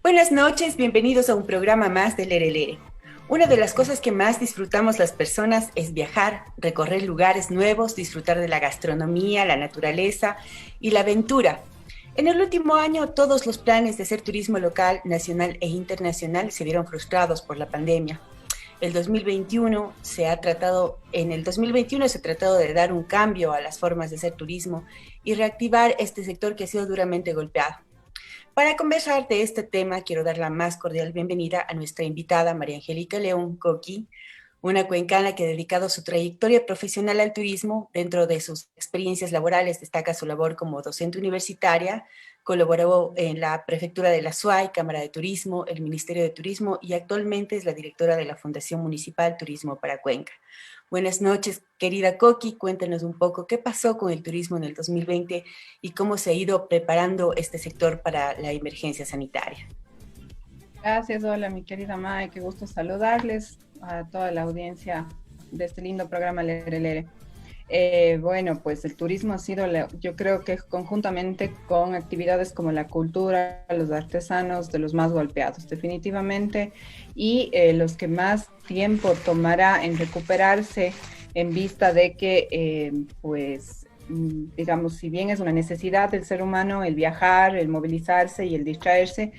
Buenas noches, bienvenidos a un programa más de Lere Lere. Una de las cosas que más disfrutamos las personas es viajar, recorrer lugares nuevos, disfrutar de la gastronomía, la naturaleza y la aventura. En el último año, todos los planes de hacer turismo local, nacional e internacional se vieron frustrados por la pandemia. En el 2021 se ha tratado de dar un cambio a las formas de hacer turismo y reactivar este sector que ha sido duramente golpeado. Para conversar de este tema, quiero dar la más cordial bienvenida a nuestra invitada María Angélica León Coqui, una cuencana que ha dedicado su trayectoria profesional al turismo. Dentro de sus experiencias laborales destaca su labor como docente universitaria, colaboró en la Prefectura de la SUAY, Cámara de Turismo, el Ministerio de Turismo y actualmente es la directora de la Fundación Municipal Turismo para Cuenca. Buenas noches, querida Coqui, cuéntanos un poco qué pasó con el turismo en el 2020 y cómo se ha ido preparando este sector para la emergencia sanitaria. Gracias, hola mi querida Mae, qué gusto saludarles a toda la audiencia de este lindo programa Lere Lere. Bueno, pues el turismo ha sido, yo creo que conjuntamente con actividades como la cultura, los artesanos, de los más golpeados, definitivamente, y los que más tiempo tomará en recuperarse en vista de que, digamos, si bien es una necesidad del ser humano el viajar, el movilizarse y el distraerse,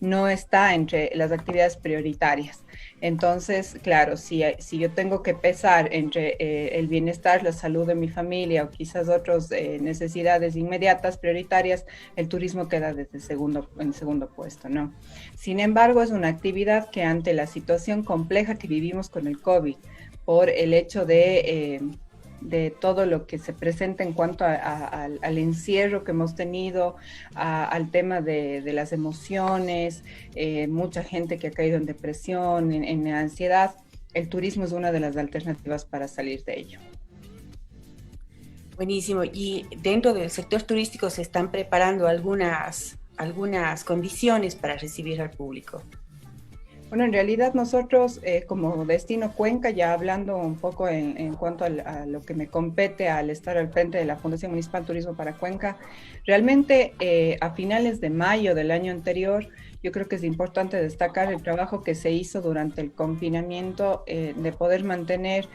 no está entre las actividades prioritarias. Entonces, claro, si yo tengo que pesar entre el bienestar, la salud de mi familia o quizás otras necesidades inmediatas, prioritarias, el turismo queda en segundo puesto, ¿no? Sin embargo, es una actividad que ante la situación compleja que vivimos con el COVID, por el hecho de todo lo que se presenta en cuanto al encierro que hemos tenido, al tema de las emociones, mucha gente que ha caído en depresión, en ansiedad. El turismo es una de las alternativas para salir de ello. Buenísimo. Y dentro del sector turístico se están preparando algunas condiciones para recibir al público. Bueno, en realidad nosotros como Destino Cuenca, ya hablando un poco en cuanto a lo que me compete al estar al frente de la Fundación Municipal Turismo para Cuenca, realmente a finales de mayo del año anterior, yo creo que es importante destacar el trabajo que se hizo durante el confinamiento de poder mantener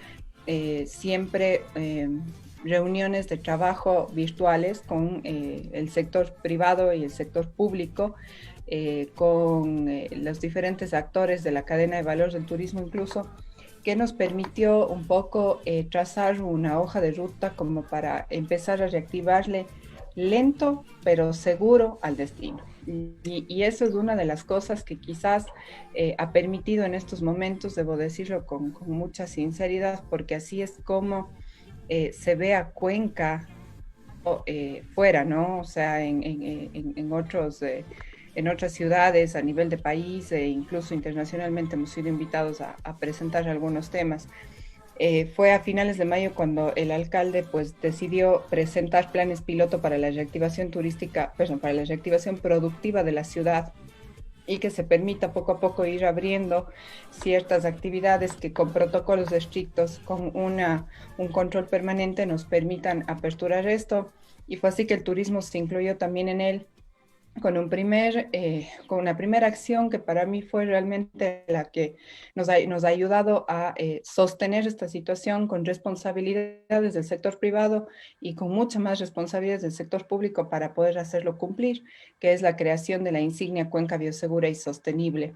siempre reuniones de trabajo virtuales con el sector privado y el sector público, con los diferentes actores de la cadena de valor del turismo incluso, que nos permitió un poco trazar una hoja de ruta como para empezar a reactivarle lento pero seguro al destino. Y eso es una de las cosas que quizás ha permitido en estos momentos, debo decirlo con mucha sinceridad, porque así es como se ve a Cuenca fuera, ¿no? O sea, en otras ciudades a nivel de país e incluso internacionalmente hemos sido invitados a presentar algunos temas. Fue a finales de mayo cuando el alcalde pues decidió presentar planes piloto para la reactivación turística, perdón, para la reactivación productiva de la ciudad y que se permita poco a poco ir abriendo ciertas actividades que con protocolos estrictos, con un control permanente nos permitan aperturar esto. Y fue así que el turismo se incluyó también en él con una primera acción que para mí fue realmente la que nos ha ayudado a sostener esta situación con responsabilidades del sector privado y con mucha más responsabilidades del sector público para poder hacerlo cumplir, que es la creación de la insignia Cuenca Biosegura y Sostenible,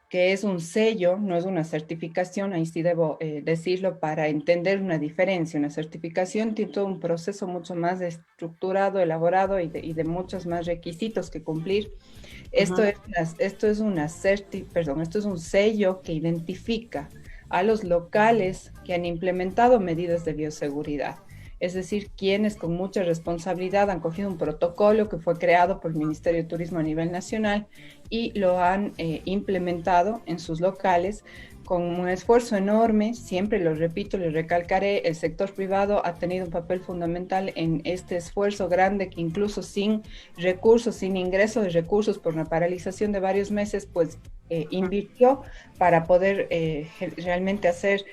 que es un sello, no es una certificación, ahí sí debo decirlo para entender una diferencia. Una certificación tiene todo un proceso mucho más estructurado, elaborado y de muchos más requisitos que cumplir. Esto Uh-huh. esto es un sello que identifica a los locales que han implementado medidas de bioseguridad. Es decir, quienes con mucha responsabilidad han cogido un protocolo que fue creado por el Ministerio de Turismo a nivel nacional y lo han implementado en sus locales con un esfuerzo enorme. Siempre lo repito, les recalcaré, el sector privado ha tenido un papel fundamental en este esfuerzo grande que incluso sin recursos, sin ingreso de recursos por una paralización de varios meses, pues invirtió para poder realmente hacer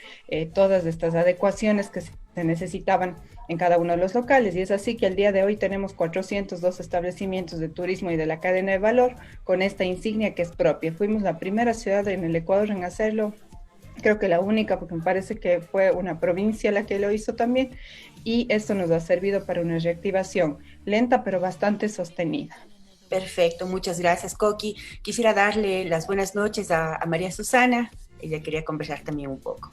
todas estas adecuaciones que se necesitaban en cada uno de los locales. Y es así que al día de hoy tenemos 402 establecimientos de turismo y de la cadena de valor con esta insignia que es propia. Fuimos la primera ciudad en el Ecuador en hacerlo, creo que la única, porque me parece que fue una provincia la que lo hizo también, y esto nos ha servido para una reactivación lenta pero bastante sostenida. Perfecto, muchas gracias, Coqui. Quisiera darle las buenas noches a María Susana. Ella quería conversar también un poco.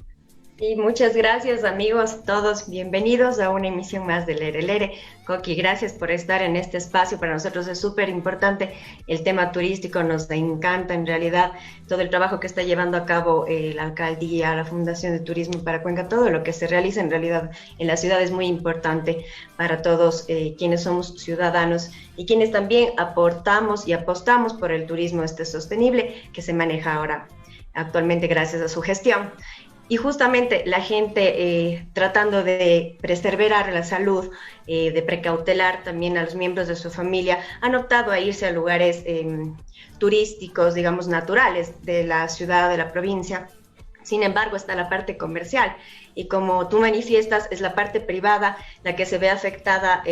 Y muchas gracias, amigos, todos bienvenidos a una emisión más de Lere Lere. Coqui, gracias por estar en este espacio. Para nosotros es súper importante el tema turístico, nos encanta en realidad todo el trabajo que está llevando a cabo la alcaldía, la Fundación de Turismo para Cuenca, todo lo que se realiza en realidad en la ciudad es muy importante para todos quienes somos ciudadanos y quienes también aportamos y apostamos por el turismo sostenible que se maneja ahora actualmente gracias a su gestión. Y justamente la gente tratando de preservar la salud, de precautelar también a los miembros de su familia, han optado a irse a lugares turísticos, digamos, naturales de la ciudad, de la provincia. Sin embargo, está la parte comercial y como tú manifiestas, es la parte privada la que se ve afectada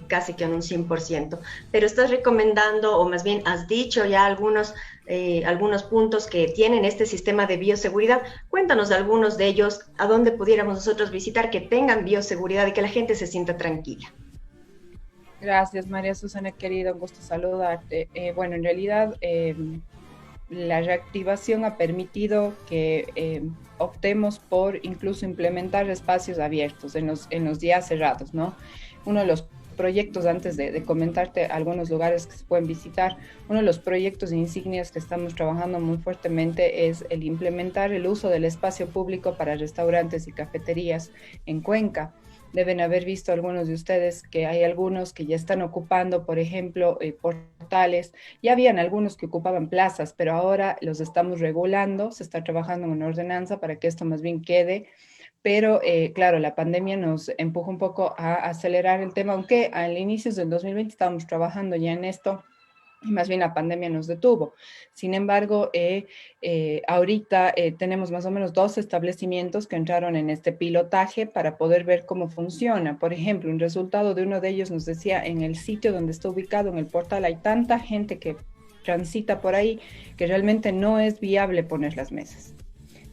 casi que en un 100%. Pero estás recomendando, o más bien has dicho ya algunos puntos que tienen este sistema de bioseguridad. Cuéntanos de algunos de ellos, a dónde pudiéramos nosotros visitar que tengan bioseguridad y que la gente se sienta tranquila. Gracias, María Susana, querida, un gusto saludarte. Bueno, en realidad la reactivación ha permitido que optemos por incluso implementar espacios abiertos en los días cerrados, ¿no? Uno de los proyectos, antes de comentarte algunos lugares que se pueden visitar, uno de los proyectos insignias que estamos trabajando muy fuertemente es el implementar el uso del espacio público para restaurantes y cafeterías en Cuenca. Deben haber visto algunos de ustedes que hay algunos que ya están ocupando, por ejemplo, portales. Ya habían algunos que ocupaban plazas, pero ahora los estamos regulando, se está trabajando en una ordenanza para que esto más bien quede. Pero claro, la pandemia nos empujó un poco a acelerar el tema, aunque al inicio del 2020 estábamos trabajando ya en esto y más bien la pandemia nos detuvo. Sin embargo, ahorita tenemos más o menos 2 establecimientos que entraron en este pilotaje para poder ver cómo funciona. Por ejemplo, un resultado de uno de ellos nos decía, en el sitio donde está ubicado, en el portal, hay tanta gente que transita por ahí que realmente no es viable poner las mesas.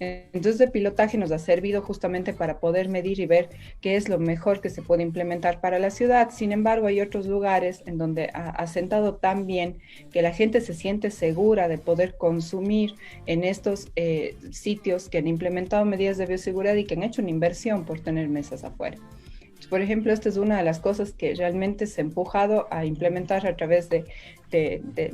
Entonces, el pilotaje nos ha servido justamente para poder medir y ver qué es lo mejor que se puede implementar para la ciudad. Sin embargo, hay otros lugares en donde ha sentado tan bien que la gente se siente segura de poder consumir en estos sitios que han implementado medidas de bioseguridad y que han hecho una inversión por tener mesas afuera. Por ejemplo, esta es una de las cosas que realmente se ha empujado a implementar a través de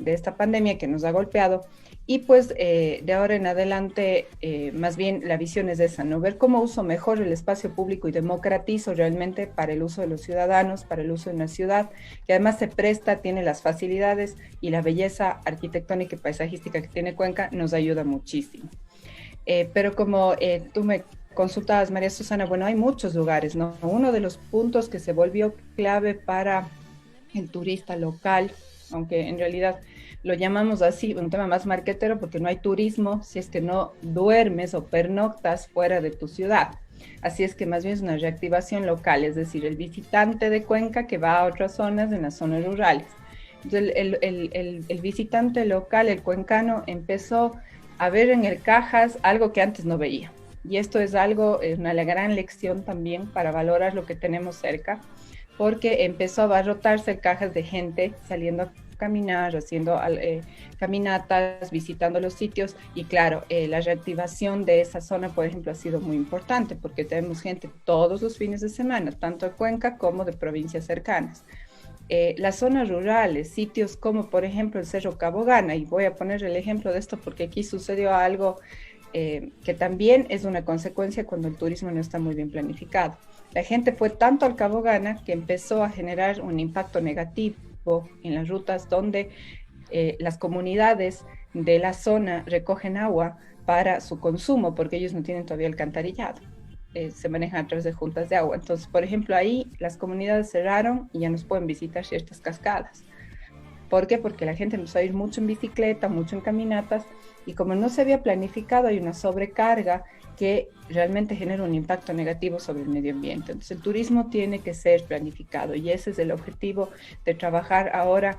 esta pandemia que nos ha golpeado. Y pues de ahora en adelante, más bien la visión es esa, ¿no? Ver cómo uso mejor el espacio público y democratizo realmente para el uso de los ciudadanos, para el uso de una ciudad, que además se presta, tiene las facilidades y la belleza arquitectónica y paisajística que tiene Cuenca, nos ayuda muchísimo. Pero como tú me consultabas, María Susana, bueno, hay muchos lugares, ¿no? Uno de los puntos que se volvió clave para el turista local, aunque en realidad lo llamamos así, un tema más marquetero, porque no hay turismo si es que no duermes o pernoctas fuera de tu ciudad. Así es que más bien es una reactivación local, es decir, el visitante de Cuenca que va a otras zonas, en las zonas rurales. Entonces, el visitante local, el cuencano, empezó a ver en el Cajas algo que antes no veía. Y esto es algo, una gran lección también para valorar lo que tenemos cerca, porque empezó a abarrotarse el Cajas de gente saliendo a caminar, haciendo caminatas, visitando los sitios y claro, la reactivación de esa zona, por ejemplo, ha sido muy importante porque tenemos gente todos los fines de semana, tanto de Cuenca como de provincias cercanas. Las zonas rurales, sitios como por ejemplo el Cerro Cabogana, y voy a poner el ejemplo de esto porque aquí sucedió algo que también es una consecuencia cuando el turismo no está muy bien planificado. La gente fue tanto al Cabogana que empezó a generar un impacto negativo en las rutas donde las comunidades de la zona recogen agua para su consumo porque ellos no tienen todavía alcantarillado. Se manejan a través de juntas de agua. Entonces, por ejemplo, ahí las comunidades cerraron y ya nos pueden visitar ciertas cascadas. ¿Por qué? Porque la gente empezó a ir mucho en bicicleta, mucho en caminatas, y como no se había planificado, hay una sobrecarga que realmente genera un impacto negativo sobre el medio ambiente. Entonces el turismo tiene que ser planificado y ese es el objetivo de trabajar ahora.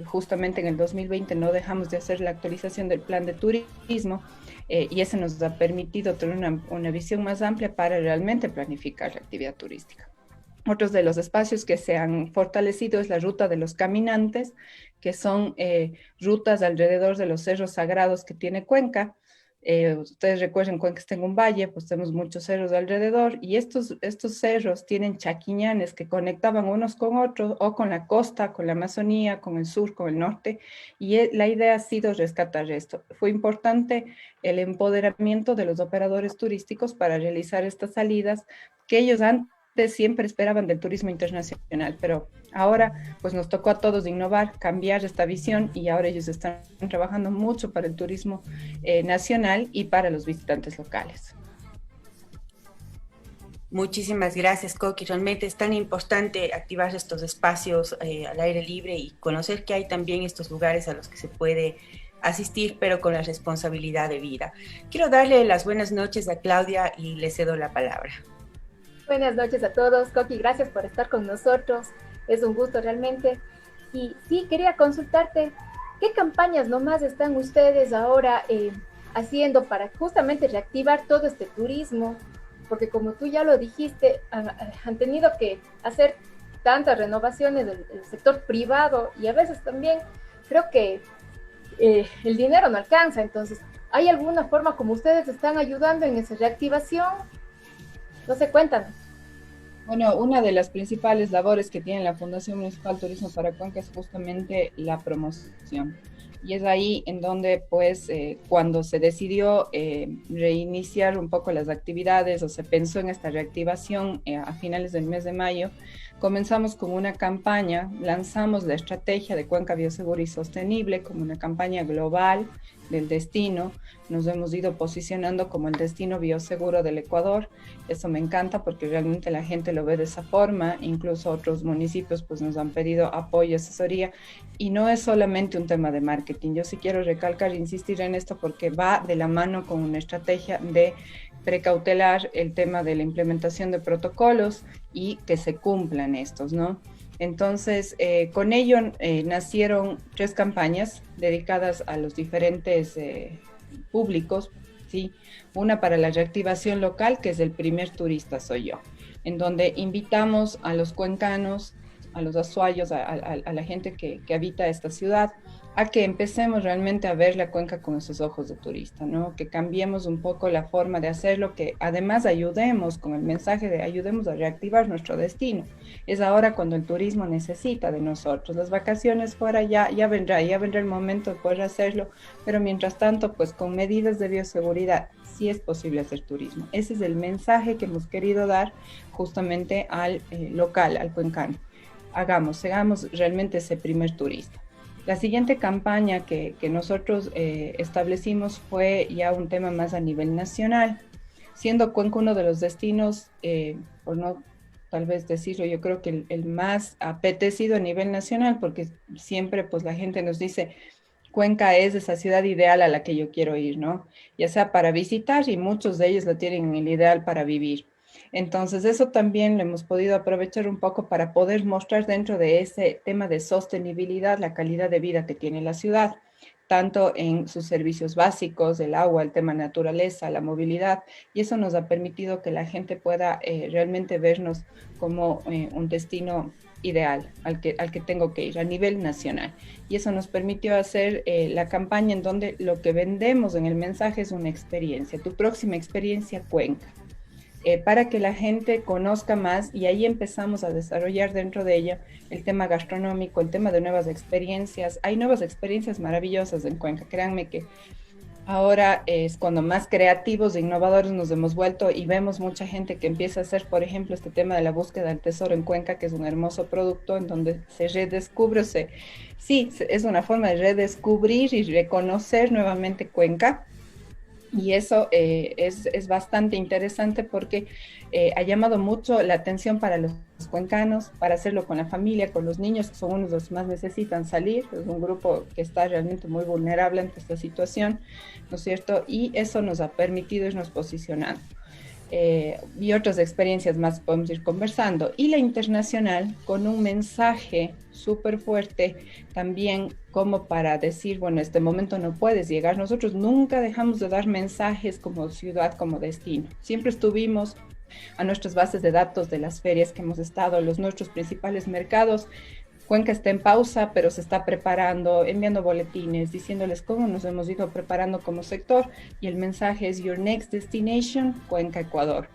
Justamente en el 2020 no dejamos de hacer la actualización del plan de turismo y ese nos ha permitido tener una visión más amplia para realmente planificar la actividad turística. Otros de los espacios que se han fortalecido es la ruta de los caminantes, que son rutas alrededor de los cerros sagrados que tiene Cuenca. Ustedes recuerden, Cuenca está en un valle, pues tenemos muchos cerros alrededor y estos cerros tienen chaquiñanes que conectaban unos con otros o con la costa, con la Amazonía, con el sur, con el norte, y la idea ha sido rescatar esto. Fue importante el empoderamiento de los operadores turísticos para realizar estas salidas que ellos antes siempre esperaban del turismo internacional, pero ahora pues nos tocó a todos innovar, cambiar esta visión y ahora ellos están trabajando mucho para el turismo nacional y para los visitantes locales. Muchísimas gracias, Coqui. Realmente es tan importante activar estos espacios al aire libre y conocer que hay también estos lugares a los que se puede asistir, pero con la responsabilidad de vida. Quiero darle las buenas noches a Claudia y le cedo la palabra. Buenas noches a todos. Coqui, gracias por estar con nosotros. Es un gusto realmente. Y sí, quería consultarte, ¿qué campañas nomás están ustedes ahora haciendo para justamente reactivar todo este turismo? Porque como tú ya lo dijiste, han tenido que hacer tantas renovaciones del sector privado y a veces también creo que el dinero no alcanza. Entonces, ¿hay alguna forma como ustedes están ayudando en esa reactivación? No sé, cuéntanos. Bueno, una de las principales labores que tiene la Fundación Municipal Turismo para Cuenca es justamente la promoción. Y es ahí en donde, pues, cuando se decidió reiniciar un poco las actividades o se pensó en esta reactivación a finales del mes de mayo, comenzamos con una campaña, lanzamos la estrategia de Cuenca Biosegura y Sostenible como una campaña global del destino. Nos hemos ido posicionando como el destino bioseguro del Ecuador. Eso me encanta porque realmente la gente lo ve de esa forma. Incluso otros municipios pues nos han pedido apoyo, asesoría. Y no es solamente un tema de marketing. Yo sí quiero recalcar e insistir en esto porque va de la mano con una estrategia de precautelar el tema de la implementación de protocolos y que se cumplan estos, ¿no? Entonces, con ello nacieron 3 campañas dedicadas a los diferentes públicos, ¿sí? Una para la reactivación local, que es el primer turista soy yo, en donde invitamos a los cuencanos, a los azuayos, a la gente que habita esta ciudad, a que empecemos realmente a ver la Cuenca con esos ojos de turista, ¿no? Que cambiemos un poco la forma de hacerlo, que además ayudemos con el mensaje de ayudemos a reactivar nuestro destino. Es ahora cuando el turismo necesita de nosotros. Las vacaciones fuera ya vendrá el momento de poder hacerlo, pero mientras tanto, pues con medidas de bioseguridad sí es posible hacer turismo. Ese es el mensaje que hemos querido dar justamente al local, al cuencano. Seamos realmente ese primer turista. La siguiente campaña que nosotros establecimos fue ya un tema más a nivel nacional, siendo Cuenca uno de los destinos, por no tal vez decirlo, yo creo que el más apetecido a nivel nacional, porque siempre pues la gente nos dice, Cuenca es esa ciudad ideal a la que yo quiero ir, ¿no? Ya sea para visitar y muchos de ellos lo tienen en el ideal para vivir. Entonces, eso también lo hemos podido aprovechar un poco para poder mostrar dentro de ese tema de sostenibilidad la calidad de vida que tiene la ciudad, tanto en sus servicios básicos, el agua, el tema naturaleza, la movilidad, y eso nos ha permitido que la gente pueda realmente vernos como un destino ideal al que tengo que ir a nivel nacional. Y eso nos permitió hacer la campaña en donde lo que vendemos en el mensaje es una experiencia, tu próxima experiencia Cuenca. Para que la gente conozca más y ahí empezamos a desarrollar dentro de ella el tema gastronómico, el tema de nuevas experiencias. Hay nuevas experiencias maravillosas en Cuenca, créanme que ahora es cuando más creativos e innovadores nos hemos vuelto y vemos mucha gente que empieza a hacer, por ejemplo, este tema de la búsqueda del tesoro en Cuenca, que es un hermoso producto en donde se redescubre, sí, es una forma de redescubrir y reconocer nuevamente Cuenca. Y eso es bastante interesante porque ha llamado mucho la atención para los cuencanos, para hacerlo con la familia, con los niños, que son unos de los que más necesitan salir. Es un grupo que está realmente muy vulnerable ante esta situación, ¿no es cierto? Y eso nos ha permitido irnos posicionando. Y otras experiencias más podemos ir conversando. Y la internacional con un mensaje súper fuerte también como para decir, bueno, este momento no puedes llegar. Nosotros nunca dejamos de dar mensajes como ciudad, como destino. Siempre estuvimos a nuestras bases de datos de las ferias que hemos estado, nuestros principales mercados. Cuenca está en pausa, pero se está preparando, enviando boletines, diciéndoles cómo nos hemos ido preparando como sector, y el mensaje es Your Next Destination, Cuenca, Ecuador,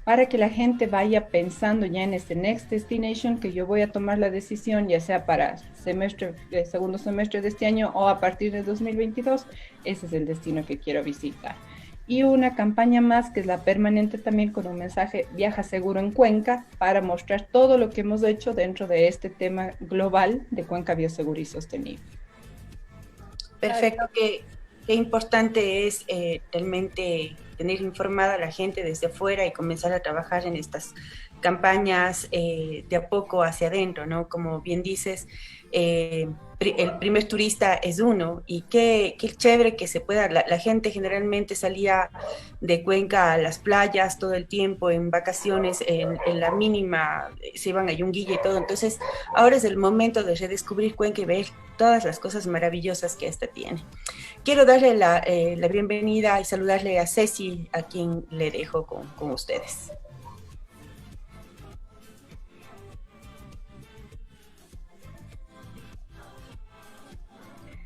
para que la gente vaya pensando ya en este Next Destination, que yo voy a tomar la decisión, ya sea para segundo semestre de este año o a partir de 2022, ese es el destino que quiero visitar. Y una campaña más que es la permanente también con un mensaje Viaja Seguro en Cuenca, para mostrar todo lo que hemos hecho dentro de este tema global de Cuenca biosegura y sostenible. Perfecto, qué importante es realmente tener informada a la gente desde afuera y comenzar a trabajar en estas campañas de a poco hacia adentro, ¿no? Como bien dices, el primer turista es uno, y qué chévere que se pueda, la gente generalmente salía de Cuenca a las playas todo el tiempo, en vacaciones, en la mínima, se iban a Yunguilla y todo, entonces ahora es el momento de redescubrir Cuenca y ver todas las cosas maravillosas que esta tiene. Quiero darle la bienvenida y saludarle a Ceci, a quien le dejo con ustedes.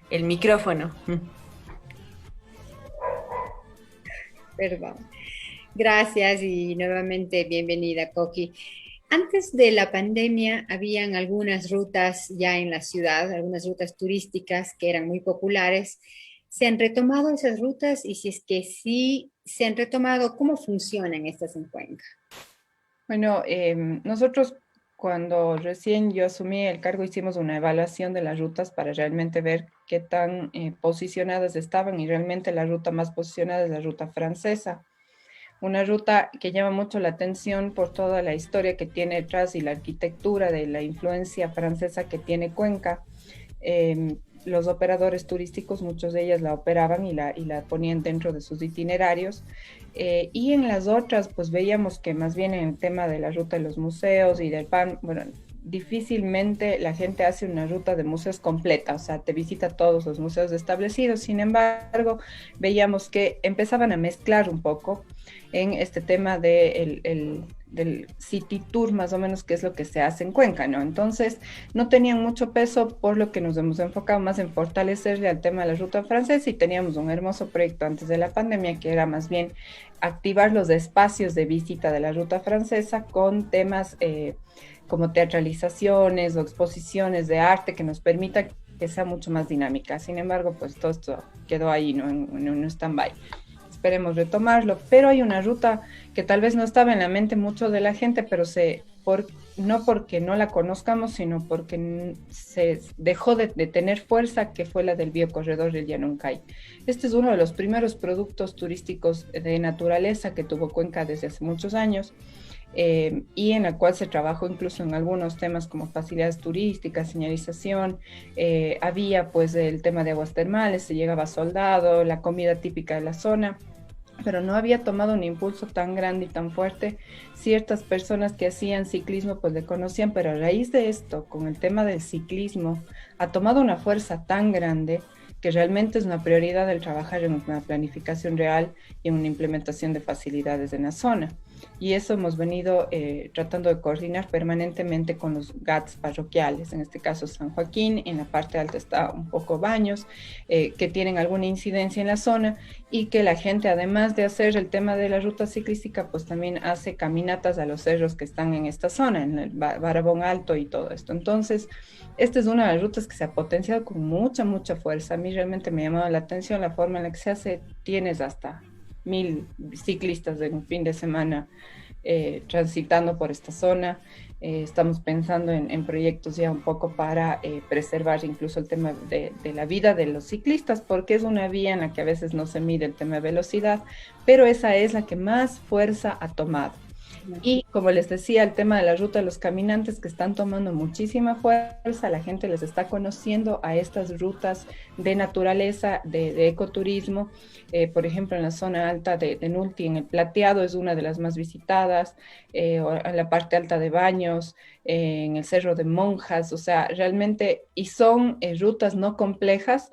El micrófono. Perdón. Gracias y nuevamente bienvenida, Coqui. Antes de la pandemia habían algunas rutas ya en la ciudad, algunas rutas turísticas que eran muy populares. ¿Se han retomado esas rutas? Y si es que sí se han retomado, ¿cómo funcionan estas en Cuenca? Bueno, nosotros cuando recién yo asumí el cargo hicimos una evaluación de las rutas para realmente ver qué tan posicionadas estaban, y realmente la ruta más posicionada es la ruta francesa. Una ruta que llama mucho la atención por toda la historia que tiene detrás y la arquitectura de la influencia francesa que tiene Cuenca. Los operadores turísticos, muchos de ellos la operaban y la ponían dentro de sus itinerarios. Y en las otras, pues veíamos que más bien en el tema de la ruta de los museos y del pan, bueno, difícilmente la gente hace una ruta de museos completa, o sea, te visita todos los museos establecidos. Sin embargo, veíamos que empezaban a mezclar un poco en este tema del City Tour, más o menos, que es lo que se hace en Cuenca, ¿no? Entonces, no tenían mucho peso, por lo que nos hemos enfocado más en fortalecerle al tema de la ruta francesa, y teníamos un hermoso proyecto antes de la pandemia, que era más bien activar los espacios de visita de la ruta francesa con temas como teatralizaciones o exposiciones de arte que nos permita que sea mucho más dinámica. Sin embargo, pues todo esto quedó ahí, ¿no? en un stand-by. Esperemos retomarlo, pero hay una ruta que tal vez no estaba en la mente mucho de la gente, pero no porque no la conozcamos, sino porque se dejó de tener fuerza, que fue la del biocorredor del Llanuncay. Este es uno de los primeros productos turísticos de naturaleza que tuvo Cuenca desde hace muchos años. Y en la cual se trabajó incluso en algunos temas como facilidades turísticas, señalización, había pues el tema de aguas termales, se llegaba soldado, la comida típica de la zona, pero no había tomado un impulso tan grande y tan fuerte. Ciertas personas que hacían ciclismo pues le conocían, pero a raíz de esto, con el tema del ciclismo, ha tomado una fuerza tan grande que realmente es una prioridad el trabajar en una planificación real y en una implementación de facilidades en la zona. Y eso hemos venido tratando de coordinar permanentemente con los GATS parroquiales, en este caso San Joaquín, en la parte alta está un poco Baños, que tienen alguna incidencia en la zona, y que la gente, además de hacer el tema de la ruta ciclística, pues también hace caminatas a los cerros que están en esta zona, en el Barabón Alto y todo esto. Entonces, esta es una de las rutas que se ha potenciado con mucha fuerza. A mí realmente me ha llamado la atención la forma en la que se hace. Tienes hasta 1000 ciclistas en un fin de semana transitando por esta zona. Estamos pensando en proyectos ya un poco para preservar incluso el tema de la vida de los ciclistas, porque es una vía en la que a veces no se mide el tema de velocidad, pero esa es la que más fuerza ha tomado. Y como les decía, el tema de la ruta de los caminantes, que están tomando muchísima fuerza, la gente les está conociendo a estas rutas de naturaleza, de ecoturismo. Por ejemplo, en la zona alta de Nulti, en el Plateado, es una de las más visitadas, en la parte alta de Baños, en el Cerro de Monjas, o sea, realmente, y son rutas no complejas,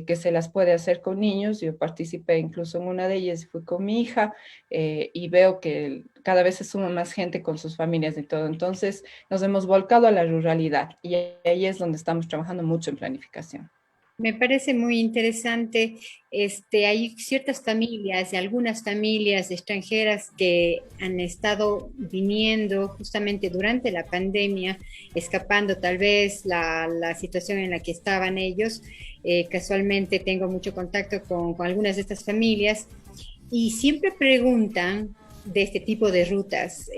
que se las puede hacer con niños. Yo participé incluso en una de ellas, fui con mi hija, y veo que cada vez se suma más gente con sus familias y todo. Entonces nos hemos volcado a la ruralidad y ahí es donde estamos trabajando mucho en planificación. Me parece muy interesante. Hay ciertas familias, algunas familias extranjeras que han estado viniendo justamente durante la pandemia, escapando tal vez la situación en la que estaban ellos. Casualmente tengo mucho contacto con algunas de estas familias y siempre preguntan de este tipo de rutas,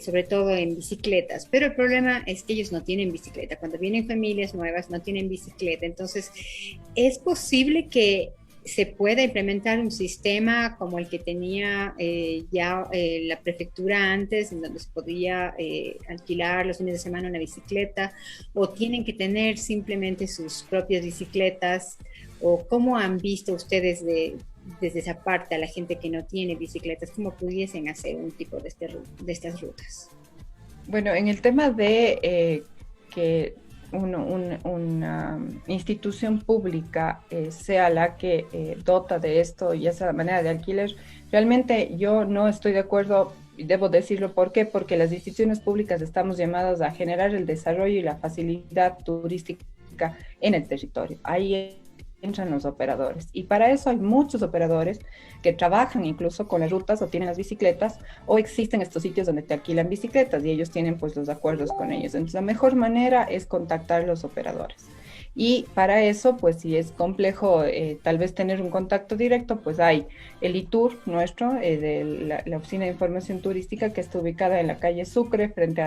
sobre todo en bicicletas, pero el problema es que ellos no tienen bicicleta. Cuando vienen familias nuevas no tienen bicicleta, entonces es posible que se pueda implementar un sistema como el que tenía la prefectura antes, en donde se podía alquilar los fines de semana una bicicleta, o tienen que tener simplemente sus propias bicicletas, o cómo han visto ustedes desde esa parte a la gente que no tiene bicicletas, cómo pudiesen hacer un tipo de estas rutas. Bueno, en el tema de que una institución pública sea la que dota de esto, ya sea de manera de alquiler, realmente yo no estoy de acuerdo, y debo decirlo. ¿Por qué? Porque las instituciones públicas estamos llamadas a generar el desarrollo y la facilidad turística en el territorio. Ahí entran los operadores, y para eso hay muchos operadores que trabajan incluso con las rutas o tienen las bicicletas, o existen estos sitios donde te alquilan bicicletas y ellos tienen pues los acuerdos con ellos. Entonces la mejor manera es contactar a los operadores, y para eso pues si es complejo tal vez tener un contacto directo, pues hay el ITUR nuestro, de la Oficina de Información Turística, que está ubicada en la calle Sucre frente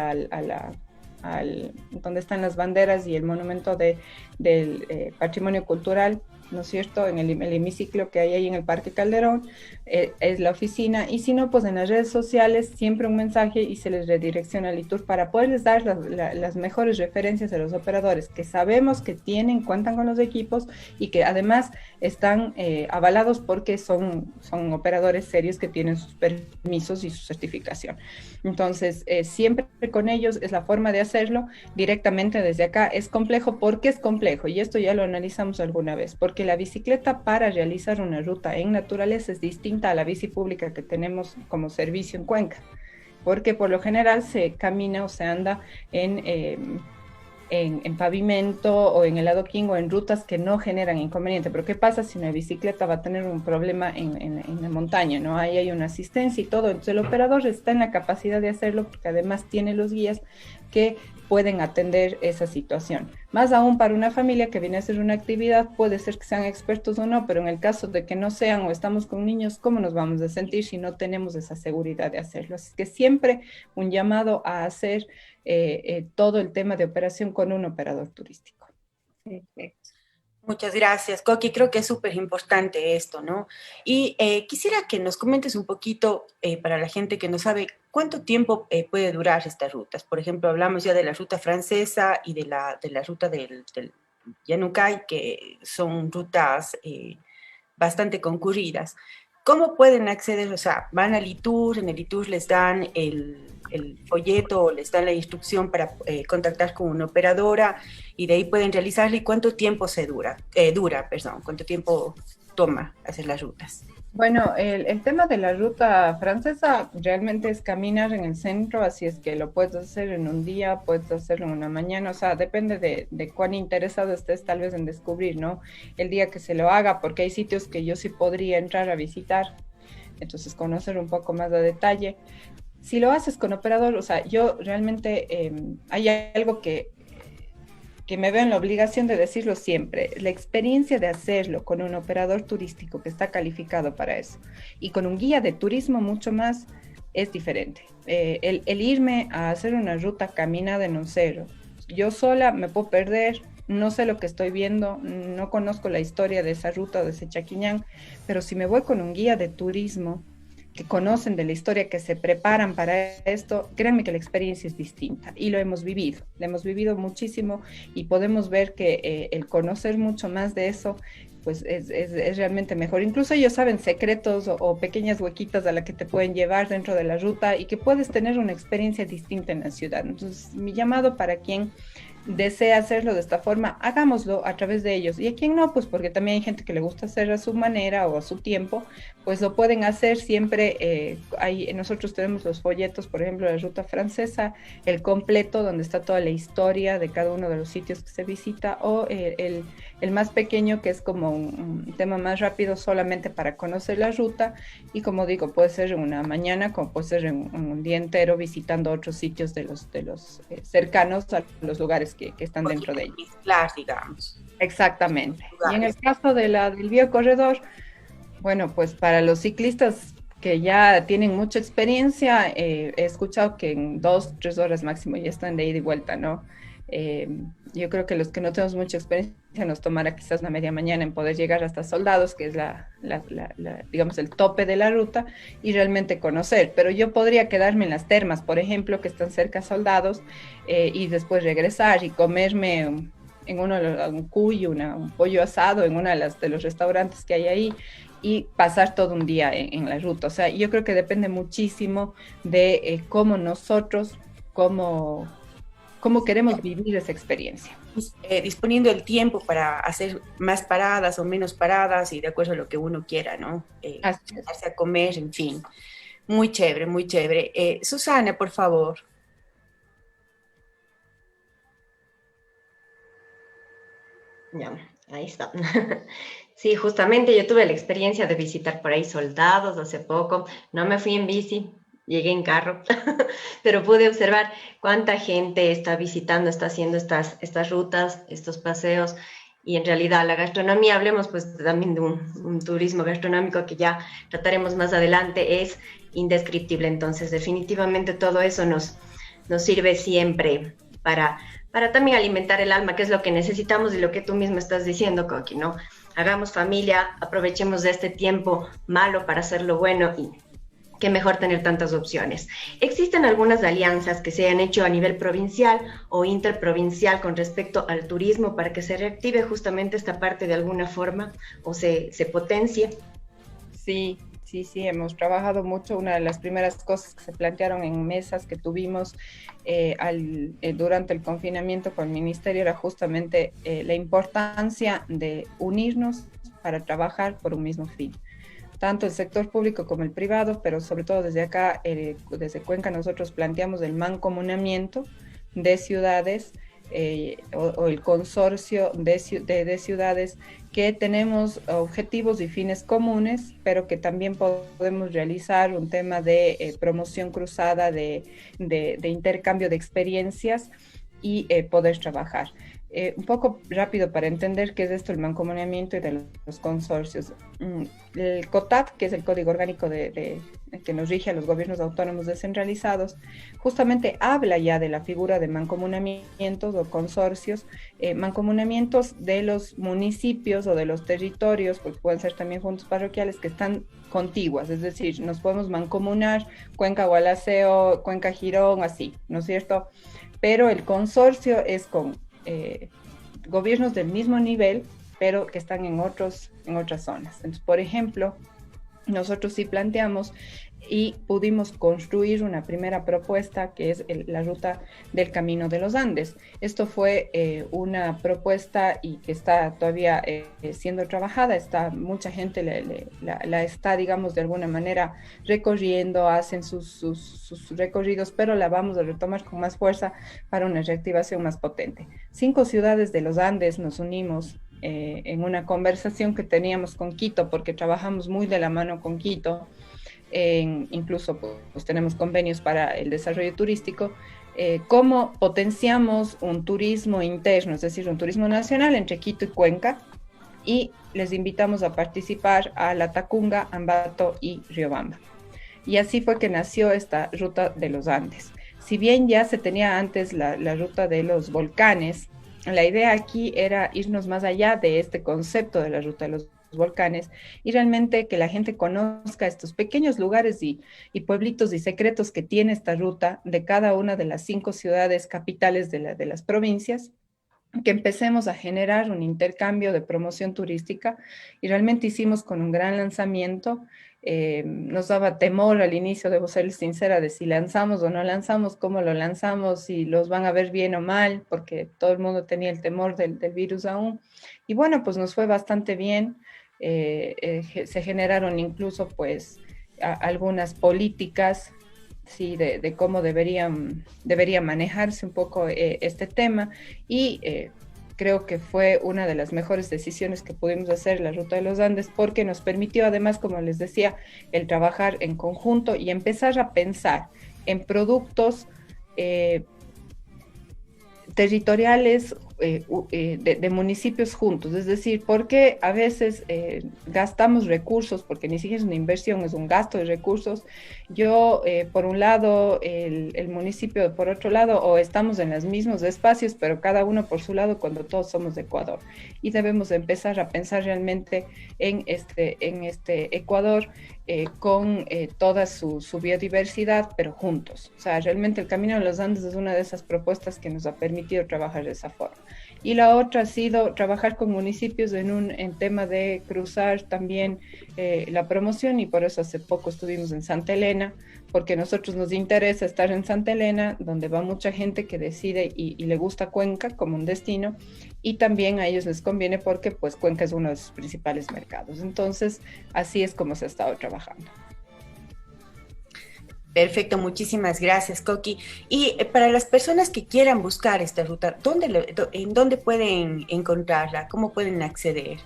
donde están las banderas y el monumento del patrimonio cultural, ¿no es cierto? En el hemiciclo que hay ahí en el Parque Calderón, es la oficina. Y si no, pues en las redes sociales siempre un mensaje y se les redirecciona al ITUR para poderles dar las mejores referencias a los operadores que sabemos que cuentan con los equipos y que además están avalados porque son operadores serios que tienen sus permisos y su certificación. Entonces, siempre con ellos es la forma de hacerlo directamente desde acá. Es complejo. ¿Por qué es complejo? Y esto ya lo analizamos alguna vez, porque la bicicleta para realizar una ruta en naturaleza es distinta a la bici pública que tenemos como servicio en Cuenca, porque por lo general se camina o se anda en pavimento o en el adoquín o en rutas que no generan inconveniente. Pero ¿qué pasa si una bicicleta va a tener un problema en la montaña, ¿no? Ahí hay una asistencia y todo. Entonces el operador está en la capacidad de hacerlo porque además tiene los guías que pueden atender esa situación. Más aún para una familia que viene a hacer una actividad, puede ser que sean expertos o no, pero en el caso de que no sean o estamos con niños, ¿cómo nos vamos a sentir si no tenemos esa seguridad de hacerlo? Así que siempre un llamado a hacer todo el tema de operación con un operador turístico. Perfecto. Muchas gracias, Coqui. Creo que es súper importante esto, ¿no? Y quisiera que nos comentes un poquito, para la gente que no sabe, ¿cuánto tiempo puede durar estas rutas? Por ejemplo, hablamos ya de la ruta francesa y de la ruta del Yanucay, que son rutas bastante concurridas. ¿Cómo pueden acceder? O sea, van al ITUR, en el ITUR les dan el folleto, les dan la instrucción para contactar con una operadora y de ahí pueden realizarla. ¿Y cuánto tiempo cuánto tiempo toma hacer las rutas? Bueno, el tema de la ruta francesa realmente es caminar en el centro, así es que lo puedes hacer en un día, puedes hacerlo en una mañana, o sea, depende de cuán interesado estés tal vez en descubrir, ¿no? El día que se lo haga, porque hay sitios que yo sí podría entrar a visitar, entonces conocer un poco más a detalle. Si lo haces con operador, o sea, yo realmente hay algo que me veo en la obligación de decirlo siempre: la experiencia de hacerlo con un operador turístico que está calificado para eso y con un guía de turismo mucho más, es diferente. El irme a hacer una ruta caminada en un cerro, yo sola me puedo perder, no sé lo que estoy viendo, no conozco la historia de esa ruta o de ese Chaquiñán, pero si me voy con un guía de turismo que conocen de la historia, que se preparan para esto, créanme que la experiencia es distinta y lo hemos vivido muchísimo y podemos ver que el conocer mucho más de eso pues es realmente mejor. Incluso ellos saben secretos o pequeñas huequitas a las que te pueden llevar dentro de la ruta y que puedes tener una experiencia distinta en la ciudad. Entonces, mi llamado para quien desea hacerlo de esta forma, hagámoslo a través de ellos. Y a quien no, pues porque también hay gente que le gusta hacer a su manera o a su tiempo, pues lo pueden hacer siempre. Nosotros tenemos los folletos, por ejemplo, la ruta francesa, el completo, donde está toda la historia de cada uno de los sitios que se visita, o el más pequeño, que es como un tema más rápido solamente para conocer la ruta. Y como digo, puede ser en una mañana, como puede ser en un día entero visitando otros sitios de los cercanos a los lugares que están dentro de ellos. Digamos. Exactamente. Y en el caso del biocorredor, bueno, pues para los ciclistas que ya tienen mucha experiencia, he escuchado que en 2-3 horas máximo ya están de ida y vuelta, ¿no? Yo creo que los que no tenemos mucha experiencia nos tomará quizás una media mañana en poder llegar hasta Soldados, que es digamos, el tope de la ruta, y realmente conocer. Pero yo podría quedarme en las termas, por ejemplo, que están cerca de Soldados, y después regresar y comerme en un cuy, un pollo asado en uno de los restaurantes que hay ahí, y pasar todo un día en la ruta. O sea, yo creo que depende muchísimo de cómo nosotros, cómo queremos vivir esa experiencia. Disponiendo el tiempo para hacer más paradas o menos paradas y de acuerdo a lo que uno quiera, ¿no? Darse a comer, en fin. Muy chévere, muy chévere. Susana, por favor. Ya, ahí está. Sí, justamente yo tuve la experiencia de visitar por ahí Soldados hace poco. No me fui en bici, llegué en carro, pero pude observar cuánta gente está visitando, está haciendo estas rutas, estos paseos, y en realidad la gastronomía, hablemos pues también de un turismo gastronómico que ya trataremos más adelante, es indescriptible. Entonces definitivamente todo eso nos sirve siempre para también alimentar el alma, que es lo que necesitamos y lo que tú mismo estás diciendo, Coqui, ¿no? Hagamos familia, aprovechemos de este tiempo malo para hacerlo bueno, y qué mejor tener tantas opciones. ¿Existen algunas alianzas que se han hecho a nivel provincial o interprovincial con respecto al turismo para que se reactive justamente esta parte de alguna forma o se potencie? Sí, hemos trabajado mucho. Una de las primeras cosas que se plantearon en mesas que tuvimos durante el confinamiento con el ministerio era justamente la importancia de unirnos para trabajar por un mismo fin. Tanto el sector público como el privado, pero sobre todo desde acá, desde Cuenca, nosotros planteamos el mancomunamiento de ciudades o el consorcio de ciudades que tenemos objetivos y fines comunes, pero que también podemos realizar un tema de promoción cruzada, de intercambio de experiencias y poder trabajar. Un poco rápido para entender qué es esto, el mancomunamiento y de los consorcios. El COTAD, que es el Código Orgánico que nos rige a los gobiernos autónomos descentralizados, justamente habla ya de la figura de mancomunamientos o consorcios, mancomunamientos de los municipios o de los territorios, porque pueden ser también juntas parroquiales que están contiguas, es decir, nos podemos mancomunar Cuenca Gualaceo, Cuenca Girón, así, ¿no es cierto? Pero el consorcio es con gobiernos del mismo nivel, pero que están en otras zonas. Entonces, por ejemplo, nosotros sí planteamos y pudimos construir una primera propuesta que es la ruta del Camino de los Andes. Esto fue una propuesta y que está todavía siendo trabajada. Mucha gente la está, digamos, de alguna manera recorriendo, hacen sus recorridos, pero la vamos a retomar con más fuerza para una reactivación más potente. 5 ciudades de los Andes nos unimos en una conversación que teníamos con Quito, porque trabajamos muy de la mano con Quito. Incluso pues tenemos convenios para el desarrollo turístico, cómo potenciamos un turismo interno, es decir, un turismo nacional entre Quito y Cuenca, y les invitamos a participar a Latacunga, Ambato y Riobamba. y así fue que nació esta ruta de los Andes. Si bien ya se tenía antes la ruta de los volcanes, la idea aquí era irnos más allá de este concepto de la ruta de los volcanes y realmente que la gente conozca estos pequeños lugares y pueblitos y secretos que tiene esta ruta de cada una de las 5 ciudades capitales de las provincias, que empecemos a generar un intercambio de promoción turística y realmente hicimos con un gran lanzamiento. Nos daba temor al inicio, debo ser sincera, de si lanzamos o no lanzamos, cómo lo lanzamos, si los van a ver bien o mal, porque todo el mundo tenía el temor del virus aún. Y bueno, pues nos fue bastante bien. Se generaron incluso pues algunas políticas, sí, de cómo debería manejarse un poco este tema y creo que fue una de las mejores decisiones que pudimos hacer la Ruta de los Andes porque nos permitió además, como les decía, el trabajar en conjunto y empezar a pensar en productos territoriales de municipios juntos, es decir, porque a veces gastamos recursos, porque ni siquiera es una inversión, es un gasto de recursos. Yo, por un lado, el municipio por otro lado, o estamos en los mismos espacios, pero cada uno por su lado cuando todos somos de Ecuador. Y debemos empezar a pensar realmente en este Ecuador con toda su biodiversidad, pero juntos. O sea, realmente el Camino de los Andes es una de esas propuestas que nos ha permitido trabajar de esa forma. Y la otra ha sido trabajar con municipios en tema de cruzar también la promoción, y por eso hace poco estuvimos en Santa Elena, porque a nosotros nos interesa estar en Santa Elena, donde va mucha gente que decide y le gusta Cuenca como un destino, y también a ellos les conviene porque pues Cuenca es uno de sus principales mercados. Entonces, así es como se ha estado trabajando. Perfecto, muchísimas gracias, Coqui. Y para las personas que quieran buscar esta ruta, ¿en dónde pueden encontrarla? ¿Cómo pueden acceder?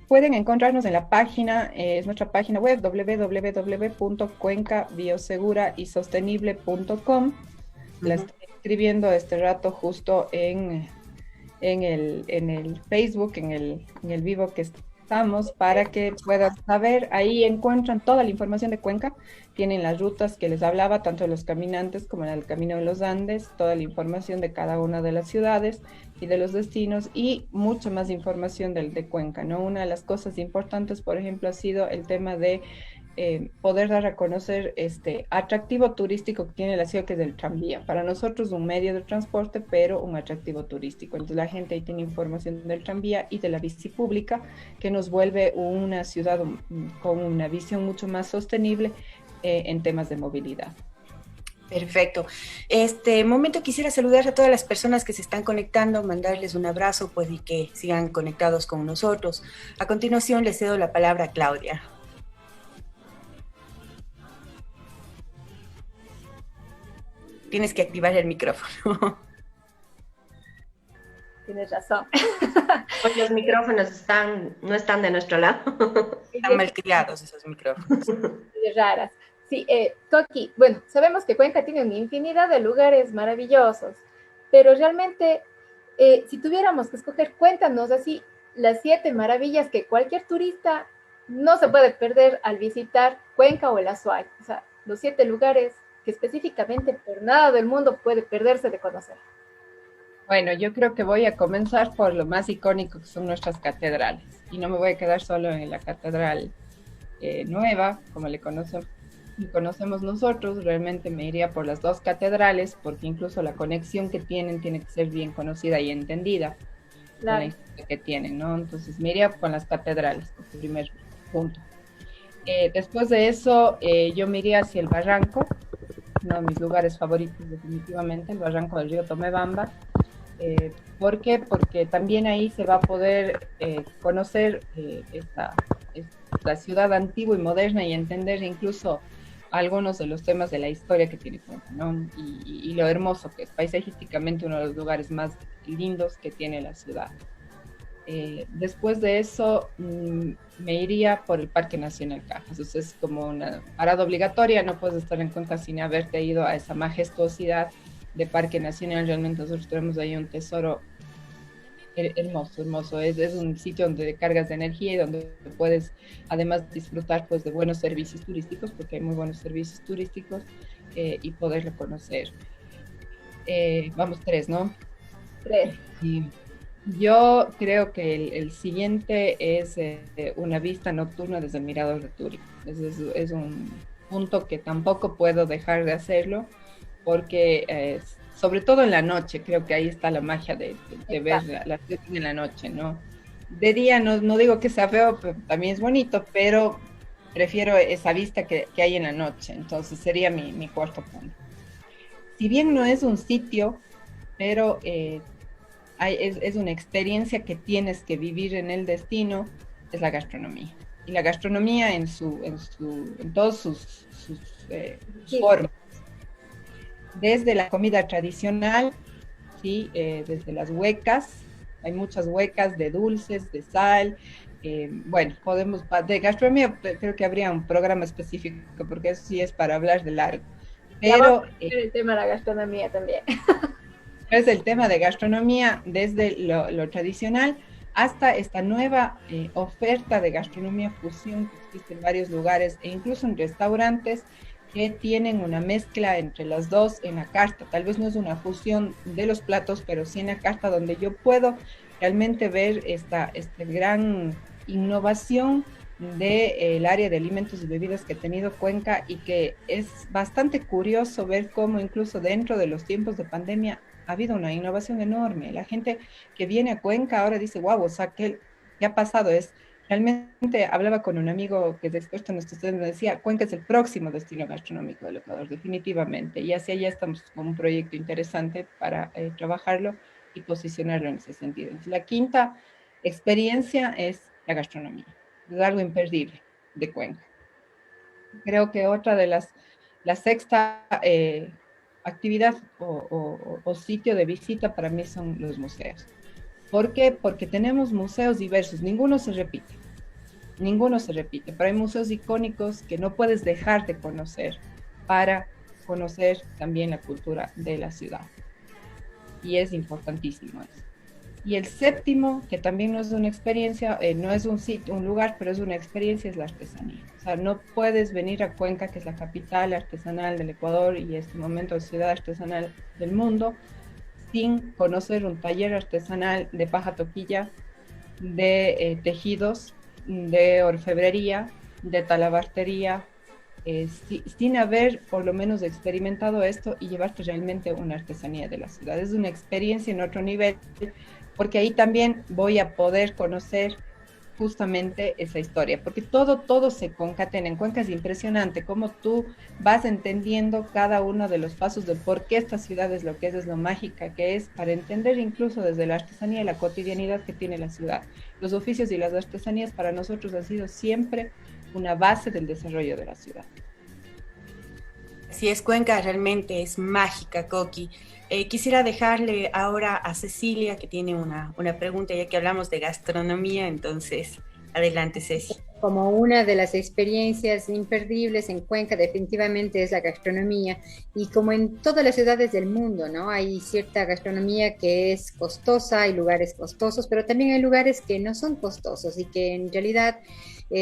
Pueden encontrarnos en la página, es nuestra página web www.cuencabioseguraysostenible.com. La estoy escribiendo este rato justo en el Facebook, en el vivo que estamos, para que puedan saber. Ahí encuentran toda la información de Cuenca, tienen las rutas que les hablaba, tanto de los caminantes como el Camino de los Andes, toda la información de cada una de las ciudades y de los destinos, y mucha más información de Cuenca, ¿no? Una de las cosas importantes, por ejemplo, ha sido el tema de poder dar a conocer este atractivo turístico que tiene la ciudad, que es el tranvía. Para nosotros un medio de transporte, pero un atractivo turístico. Entonces la gente ahí tiene información del tranvía y de la bici pública, que nos vuelve una ciudad con una visión mucho más sostenible en temas de movilidad. Perfecto. Este momento quisiera saludar a todas las personas que se están conectando, mandarles un abrazo, pues, y que sigan conectados con nosotros. A continuación les cedo la palabra a Claudia. Tienes que activar el micrófono. Tienes razón. Hoy los micrófonos no están de nuestro lado. Están malcriados esos micrófonos. Raras. Sí, Toki, bueno, sabemos que Cuenca tiene una infinidad de lugares maravillosos, pero realmente, si tuviéramos que escoger, cuéntanos así las 7 maravillas que cualquier turista no se puede perder al visitar Cuenca o el Azuay. O sea, los 7 lugares que específicamente por nada del mundo puede perderse de conocer. Bueno, yo creo que voy a comenzar por lo más icónico, que son nuestras catedrales. Y no me voy a quedar solo en la catedral nueva, como le conocemos nosotros. Realmente me iría por las 2 catedrales, porque incluso la conexión que tienen tiene que ser bien conocida y entendida, con la historia que tienen, ¿no? Entonces me iría con las catedrales, como primer punto. Después de eso, yo me iría hacia el Barranco, uno de mis lugares favoritos definitivamente, el Barranco del río Tomebamba. ¿Por qué? Porque también ahí se va a poder conocer esta ciudad antigua y moderna, y entender incluso algunos de los temas de la historia que tiene Cuenca, ¿no? Y lo hermoso que es paisajísticamente uno de los lugares más lindos que tiene la ciudad. Después de eso me iría por el Parque Nacional Cajas. Eso es como una parada obligatoria, no puedes estar en Cuenca sin haberte ido a esa majestuosidad de Parque Nacional. Realmente nosotros tenemos ahí un tesoro Hermoso, hermoso. Es un sitio donde cargas de energía y donde puedes además disfrutar pues de buenos servicios turísticos, porque hay muy buenos servicios turísticos y poderlo conocer. Vamos tres, ¿no? Tres. Y yo creo que el siguiente es una vista nocturna desde el Mirador de Túric. Es un punto que tampoco puedo dejar de hacerlo porque sobre todo en la noche, creo que ahí está la magia de ver la ciudad en la noche, ¿no? De día no digo que sea feo, pero también es bonito, pero prefiero esa vista que hay en la noche, entonces sería mi cuarto punto. Si bien no es un sitio, pero es una experiencia que tienes que vivir en el destino, es la gastronomía. Y la gastronomía en todas sus formas. Desde la comida tradicional, ¿sí? Desde las huecas, hay muchas huecas de dulces, de sal. Bueno, de gastronomía creo que habría un programa específico, porque eso sí es para hablar de largo. Ya vamos Pero a ver el tema de la gastronomía también. es el tema de gastronomía desde lo tradicional hasta esta nueva oferta de gastronomía fusión que existe en varios lugares e incluso en restaurantes que tienen una mezcla entre las dos en la carta. Tal vez no es una fusión de los platos, pero sí en la carta donde yo puedo realmente ver esta gran innovación del área de alimentos y bebidas que ha tenido Cuenca y que es bastante curioso ver cómo incluso dentro de los tiempos de pandemia ha habido una innovación enorme. La gente que viene a Cuenca ahora dice, wow, o sea, ¿qué ha pasado? Realmente hablaba con un amigo que es experto en estos temas, me decía, Cuenca es el próximo destino gastronómico del Ecuador, definitivamente. Y hacia allá estamos con un proyecto interesante para trabajarlo y posicionarlo en ese sentido. Entonces, la quinta experiencia es la gastronomía. Es algo imperdible de Cuenca. Creo que otra de la sexta actividad o sitio de visita para mí son los museos. ¿Por qué? Porque tenemos museos diversos, ninguno se repite, pero hay museos icónicos que no puedes dejar de conocer para conocer también la cultura de la ciudad. Y es importantísimo eso. Y el séptimo, que también no es una experiencia, no es un sitio, un lugar, pero es una experiencia, es la artesanía. O sea, no puedes venir a Cuenca, que es la capital artesanal del Ecuador y este momento ciudad artesanal del mundo, sin conocer un taller artesanal de paja toquilla, de tejidos, de orfebrería, de talabartería, sin haber por lo menos experimentado esto y llevarte realmente una artesanía de la ciudad. Es una experiencia en otro nivel, porque ahí también voy a poder conocer justamente esa historia, porque todo se concatena. En Cuenca es impresionante cómo tú vas entendiendo cada uno de los pasos de por qué esta ciudad es lo que es lo mágica que es, para entender incluso desde la artesanía y la cotidianidad que tiene la ciudad. Los oficios y las artesanías para nosotros han sido siempre una base del desarrollo de la ciudad. Así es, Cuenca realmente es mágica, Coqui. Quisiera dejarle ahora a Cecilia, que tiene una pregunta, ya que hablamos de gastronomía, entonces, adelante, Ceci. Como una de las experiencias imperdibles en Cuenca definitivamente es la gastronomía y como en todas las ciudades del mundo, ¿no? Hay cierta gastronomía que es costosa, hay lugares costosos, pero también hay lugares que no son costosos y que en realidad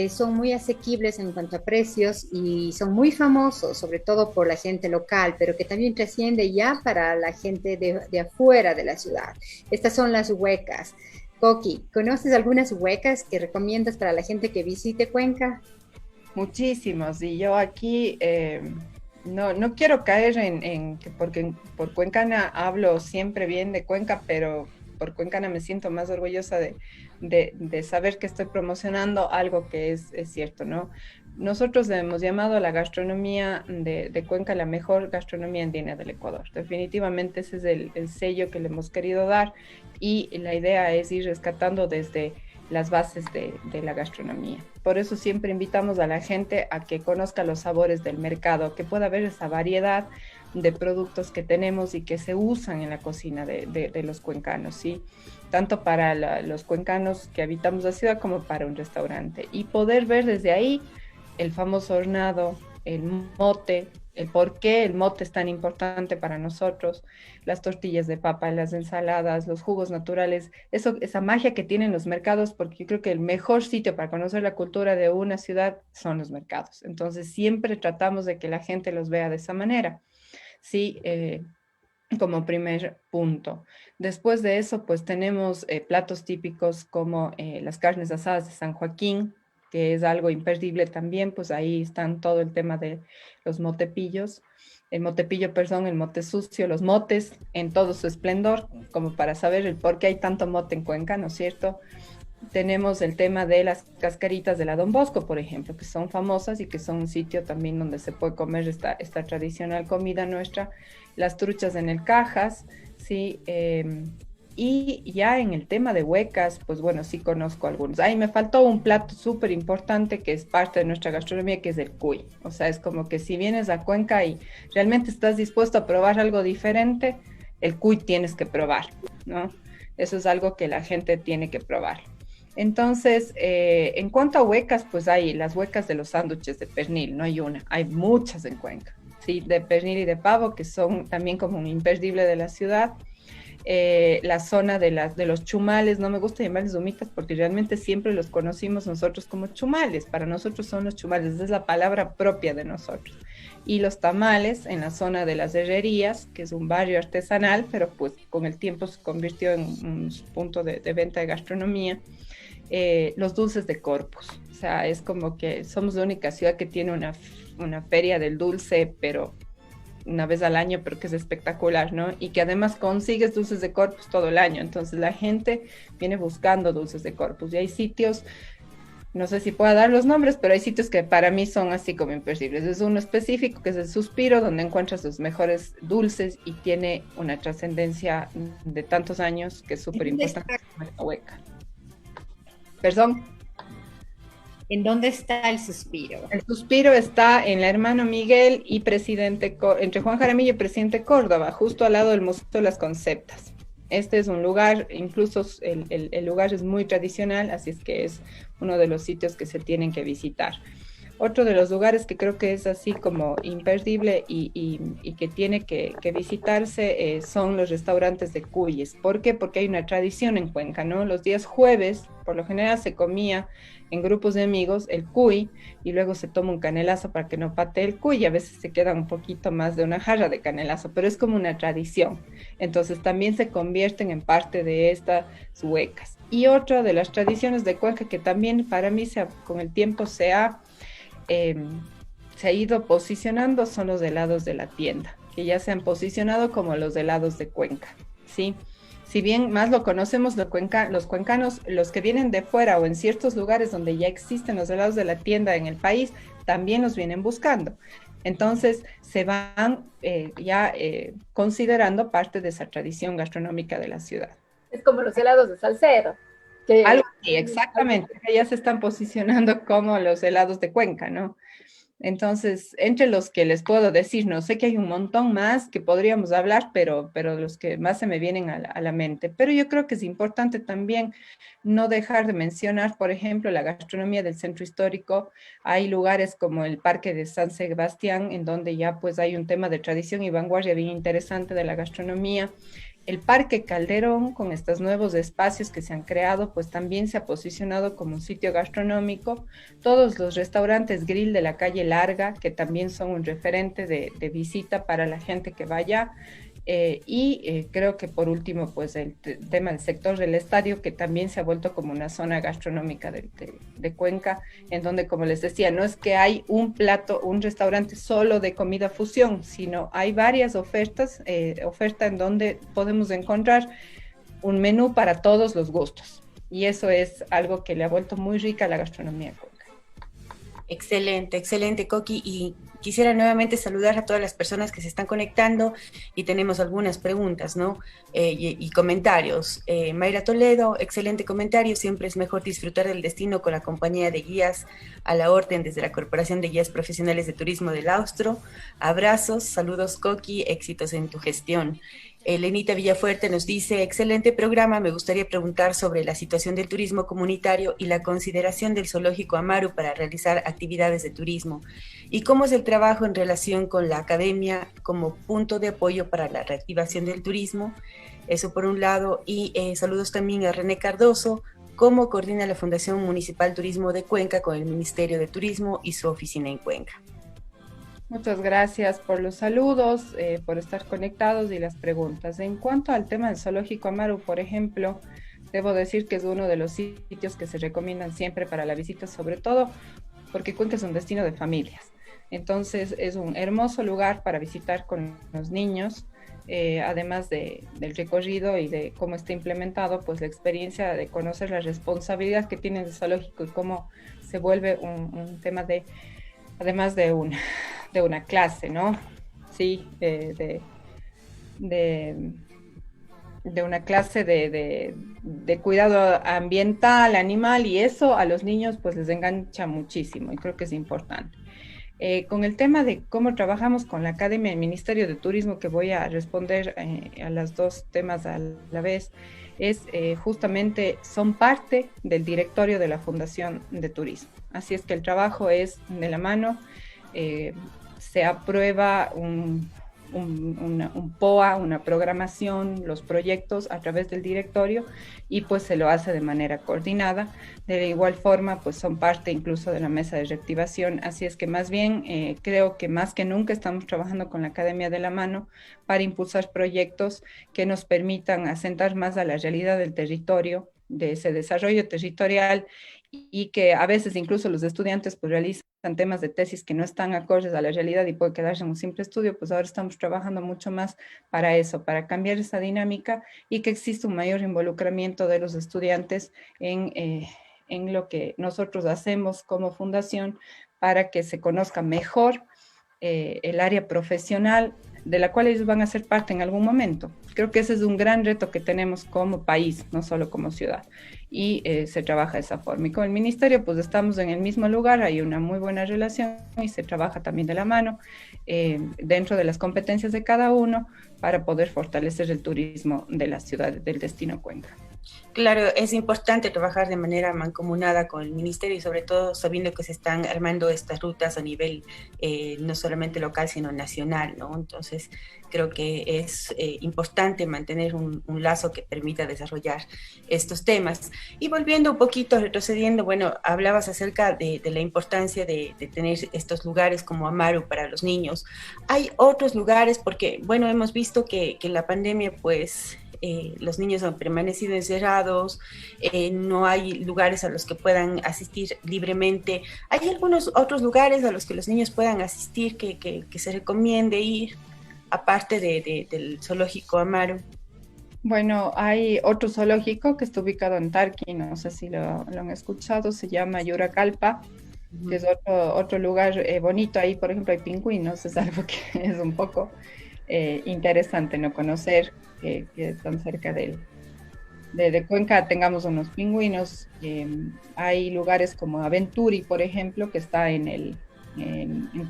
son muy asequibles en cuanto a precios y son muy famosos, sobre todo por la gente local, pero que también trasciende ya para la gente de afuera de la ciudad. Estas son las huecas. Coqui, ¿conoces algunas huecas que recomiendas para la gente que visite Cuenca? Muchísimos, y yo aquí no quiero caer en que porque por cuencana hablo siempre bien de Cuenca, pero por cuencana me siento más orgullosa de saber que estoy promocionando algo que es cierto, ¿no? Nosotros hemos llamado a la gastronomía de Cuenca la mejor gastronomía andina del Ecuador. Definitivamente ese es el sello que le hemos querido dar y la idea es ir rescatando desde las bases de la gastronomía. Por eso siempre invitamos a la gente a que conozca los sabores del mercado, que pueda ver esa variedad de productos que tenemos y que se usan en la cocina de los cuencanos, ¿sí? Tanto para los cuencanos que habitamos la ciudad como para un restaurante. Y poder ver desde ahí el famoso hornado, el mote, el por qué el mote es tan importante para nosotros, las tortillas de papa, las ensaladas, los jugos naturales, esa magia que tienen los mercados, porque yo creo que el mejor sitio para conocer la cultura de una ciudad son los mercados. Entonces siempre tratamos de que la gente los vea de esa manera, ¿sí? Como primer punto. Después de eso, pues tenemos platos típicos como las carnes asadas de San Joaquín, que es algo imperdible también, pues ahí están todo el tema de los motepillos, el motepillo, perdón, el mote sucio, los motes en todo su esplendor, como para saber el por qué hay tanto mote en Cuenca, ¿no es cierto? Tenemos el tema de las cascaritas de la Don Bosco, por ejemplo, que son famosas y que son un sitio también donde se puede comer esta tradicional comida nuestra, las truchas en el Cajas, ¿sí? Y ya en el tema de huecas, pues bueno, sí conozco algunos. Ahí me faltó un plato súper importante que es parte de nuestra gastronomía, que es el cuy. O sea, es como que si vienes a Cuenca y realmente estás dispuesto a probar algo diferente, el cuy tienes que probar, ¿no? Eso es algo que la gente tiene que probar. Entonces, en cuanto a huecas, pues hay las huecas de los sándwiches de pernil, no hay una, hay muchas en Cuenca, ¿sí? De pernil y de pavo, que son también como un imperdible de la ciudad. La zona de los chumales, no me gusta llamarles humitas porque realmente siempre los conocimos nosotros como chumales, para nosotros son los chumales, esa es la palabra propia de nosotros. Y los tamales en la zona de las herrerías, que es un barrio artesanal, pero pues con el tiempo se convirtió en un punto de venta de gastronomía. Los dulces de Corpus, o sea, es como que somos la única ciudad que tiene una feria del dulce, pero una vez al año, pero que es espectacular, ¿no? Y que además consigues dulces de Corpus todo el año, entonces la gente viene buscando dulces de Corpus y hay sitios, no sé si puedo dar los nombres, pero hay sitios que para mí son así como imperdibles. Es uno específico que es el Suspiro, donde encuentras los mejores dulces y tiene una trascendencia de tantos años que es súper importante en la hueca. Perdón. ¿En dónde está el Suspiro? El Suspiro está en la Hermano Miguel y entre Juan Jaramillo y Presidente Córdoba, justo al lado del Museo de las Conceptas. Este es un lugar, incluso el lugar es muy tradicional, así es que es uno de los sitios que se tienen que visitar. Otro de los lugares que creo que es así como imperdible y que tiene que visitarse son los restaurantes de cuyes. ¿Por qué? Porque hay una tradición en Cuenca, ¿no? Los días jueves, por lo general se comía en grupos de amigos el cuy y luego se toma un canelazo para que no patee el cuy y a veces se queda un poquito más de una jarra de canelazo, pero es como una tradición. Entonces también se convierten en parte de estas huecas. Y otra de las tradiciones de Cuenca que también para mí con el tiempo se ha ido posicionando son los helados de la tienda, que ya se han posicionado como los helados de Cuenca, ¿sí? Si bien más lo conocemos los cuencanos, los que vienen de fuera o en ciertos lugares donde ya existen los helados de la tienda en el país, también los vienen buscando. Entonces se van considerando parte de esa tradición gastronómica de la ciudad. Es como los helados de Salcedo. Algo así, exactamente, ya se están posicionando como los helados de Cuenca, ¿no? Entonces, entre los que les puedo decir, no sé que hay un montón más que podríamos hablar, pero los que más se me vienen a la mente. Pero yo creo que es importante también no dejar de mencionar, por ejemplo, la gastronomía del centro histórico. Hay lugares como el Parque de San Sebastián, en donde ya pues hay un tema de tradición y vanguardia bien interesante de la gastronomía. El Parque Calderón, con estos nuevos espacios que se han creado, pues también se ha posicionado como un sitio gastronómico. Todos los restaurantes grill de la calle Larga, que también son un referente de visita para la gente que vaya. Creo que por último, pues el tema del sector del estadio, que también se ha vuelto como una zona gastronómica de Cuenca, en donde, como les decía, no es que hay un restaurante solo de comida fusión, sino hay varias ofertas en donde podemos encontrar un menú para todos los gustos. Y eso es algo que le ha vuelto muy rica a la gastronomía de Cuenca. Excelente, excelente, Coqui. Y quisiera nuevamente saludar a todas las personas que se están conectando y tenemos algunas preguntas, ¿no? Y comentarios. Mayra Toledo, excelente comentario. Siempre es mejor disfrutar del destino con la compañía de guías a la orden desde la Corporación de Guías Profesionales de Turismo del Austro. Abrazos, saludos, Coqui, éxitos en tu gestión. Lenita Villafuerte nos dice, excelente programa, me gustaría preguntar sobre la situación del turismo comunitario y la consideración del zoológico Amaru para realizar actividades de turismo. ¿Y cómo es el trabajo en relación con la academia como punto de apoyo para la reactivación del turismo. Eso por un lado, y saludos también a René Cardoso, cómo coordina la Fundación Municipal Turismo de Cuenca con el Ministerio de Turismo y su oficina en Cuenca. Muchas gracias por los saludos, por estar conectados y las preguntas. En cuanto al tema del Zoológico Amaru, por ejemplo, debo decir que es uno de los sitios que se recomiendan siempre para la visita, sobre todo porque Cuenca es un destino de familias. Entonces es un hermoso lugar para visitar con los niños, además del recorrido y de cómo está implementado, pues la experiencia de conocer la responsabilidad que tiene el zoológico y cómo se vuelve un tema de, además de una clase, ¿no? Sí, de una clase de cuidado ambiental, animal, y eso a los niños pues les engancha muchísimo y creo que es importante. Con el tema de cómo trabajamos con la Academia y el Ministerio de Turismo, que voy a responder a los dos temas a la vez, es justamente son parte del directorio de la Fundación de Turismo. Así es que el trabajo es de la mano, se aprueba un POA, una programación, los proyectos a través del directorio y pues se lo hace de manera coordinada. De igual forma, pues son parte incluso de la mesa de reactivación. Así es que más bien creo que más que nunca estamos trabajando con la Academia de la Mano para impulsar proyectos que nos permitan asentar más a la realidad del territorio, de ese desarrollo territorial y que a veces incluso los estudiantes pues realizan temas de tesis que no están acordes a la realidad y puede quedarse en un simple estudio, pues ahora estamos trabajando mucho más para eso, para cambiar esa dinámica y que exista un mayor involucramiento de los estudiantes en lo que nosotros hacemos como fundación para que se conozca mejor el área profesional de la cual ellos van a ser parte en algún momento. Creo que ese es un gran reto que tenemos como país, no solo como ciudad, y se trabaja de esa forma. Y con el ministerio, pues estamos en el mismo lugar, hay una muy buena relación y se trabaja también de la mano dentro de las competencias de cada uno para poder fortalecer el turismo de la ciudad, del destino Cuenca. Claro, es importante trabajar de manera mancomunada con el ministerio y sobre todo sabiendo que se están armando estas rutas a nivel no solamente local sino nacional, ¿no? Entonces creo que es importante mantener un lazo que permita desarrollar estos temas. Y volviendo un poquito, retrocediendo, bueno, hablabas acerca de la importancia de tener estos lugares como Amaru para los niños. Hay otros lugares porque, bueno, hemos visto que la pandemia pues... los niños han permanecido encerrados, no hay lugares a los que puedan asistir libremente. ¿Hay algunos otros lugares a los que los niños puedan asistir que se recomiende ir, aparte del zoológico Amaru? Bueno, hay otro zoológico que está ubicado en Tarqui, no sé si lo han escuchado, se llama Yuracalpa, que es otro lugar bonito. Ahí, por ejemplo, hay pingüinos, es algo que es un poco interesante no conocer, que tan cerca de Cuenca tengamos unos pingüinos. Hay lugares como Aventuri, por ejemplo, que está en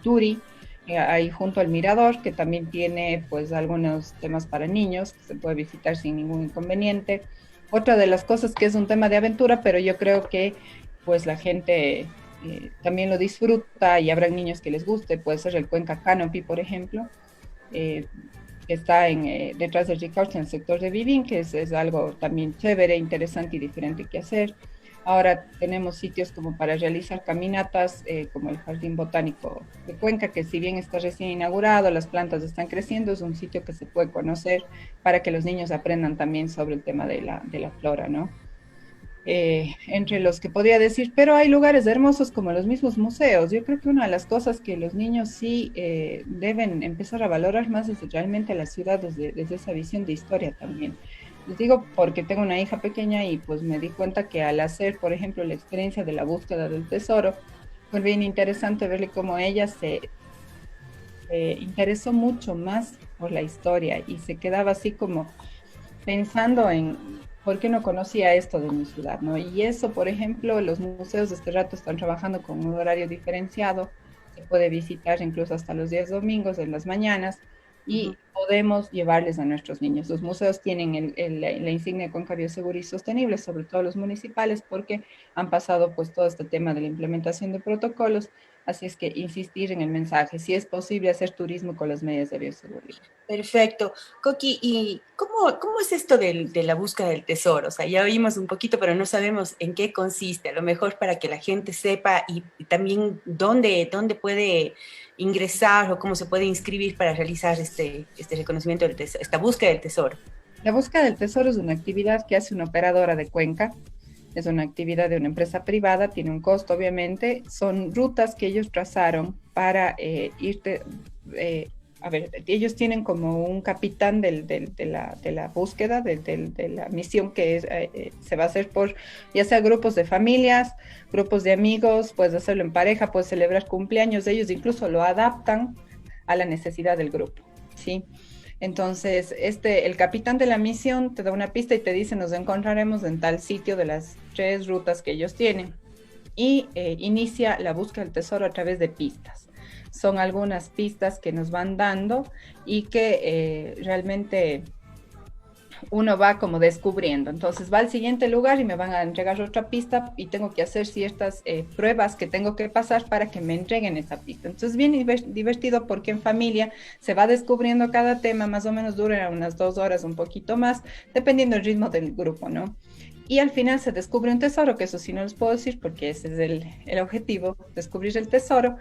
Turi, ahí junto al mirador, que también tiene pues algunos temas para niños, que se puede visitar sin ningún inconveniente. Otra de las cosas que es un tema de aventura, pero yo creo que pues la gente también lo disfruta y habrá niños que les guste, puede ser el Cuenca Canopy, por ejemplo, que está detrás del Ricaurte, en el sector de Vivín, que es algo también chévere, interesante y diferente que hacer. Ahora tenemos sitios como para realizar caminatas, como el Jardín Botánico de Cuenca, que si bien está recién inaugurado, las plantas están creciendo, es un sitio que se puede conocer para que los niños aprendan también sobre el tema de la flora, ¿no? Entre los que podría decir, pero hay lugares hermosos como los mismos museos. Yo creo que una de las cosas que los niños sí deben empezar a valorar más es realmente la ciudad desde esa visión de historia también. Les digo porque tengo una hija pequeña y pues me di cuenta que al hacer, por ejemplo, la experiencia de la búsqueda del tesoro, fue bien interesante verle cómo ella se interesó mucho más por la historia y se quedaba así como pensando en por qué no conocía esto de mi ciudad, ¿no? Y eso, por ejemplo, los museos de este rato están trabajando con un horario diferenciado, se puede visitar incluso hasta los días domingos en las mañanas y podemos llevarles a nuestros niños. Los museos tienen la insignia Cuenca Biosegura y Sostenible, sobre todo los municipales, porque han pasado pues todo este tema de la implementación de protocolos, Así es que insistir en el mensaje, si es posible hacer turismo con las medidas de bioseguridad. Perfecto. Coqui, ¿y cómo es esto de la búsqueda del tesoro? O sea, ya oímos un poquito, pero no sabemos en qué consiste. A lo mejor para que la gente sepa y también dónde puede ingresar o cómo se puede inscribir para realizar este reconocimiento del tesoro, esta búsqueda del tesoro. La búsqueda del tesoro es una actividad que hace una operadora de Cuenca. Es una actividad de una empresa privada, tiene un costo obviamente, son rutas que ellos trazaron para irte, ellos tienen como un capitán de la búsqueda, de la misión que se va a hacer por ya sea grupos de familias, grupos de amigos, puedes hacerlo en pareja, puedes celebrar cumpleaños, ellos incluso lo adaptan a la necesidad del grupo, ¿sí? Entonces, el capitán de la misión te da una pista y te dice, nos encontraremos en tal sitio de las 3 rutas que ellos tienen. Y inicia la búsqueda del tesoro a través de pistas. Son algunas pistas que nos van dando y que realmente uno va como descubriendo. Entonces va al siguiente lugar y me van a entregar otra pista y tengo que hacer ciertas pruebas que tengo que pasar para que me entreguen esa pista. Entonces bien divertido porque en familia se va descubriendo cada tema, más o menos dura unas 2 horas, un poquito más, dependiendo del ritmo del grupo, ¿no? Y al final se descubre un tesoro, que eso sí no les puedo decir porque ese es el objetivo, descubrir el tesoro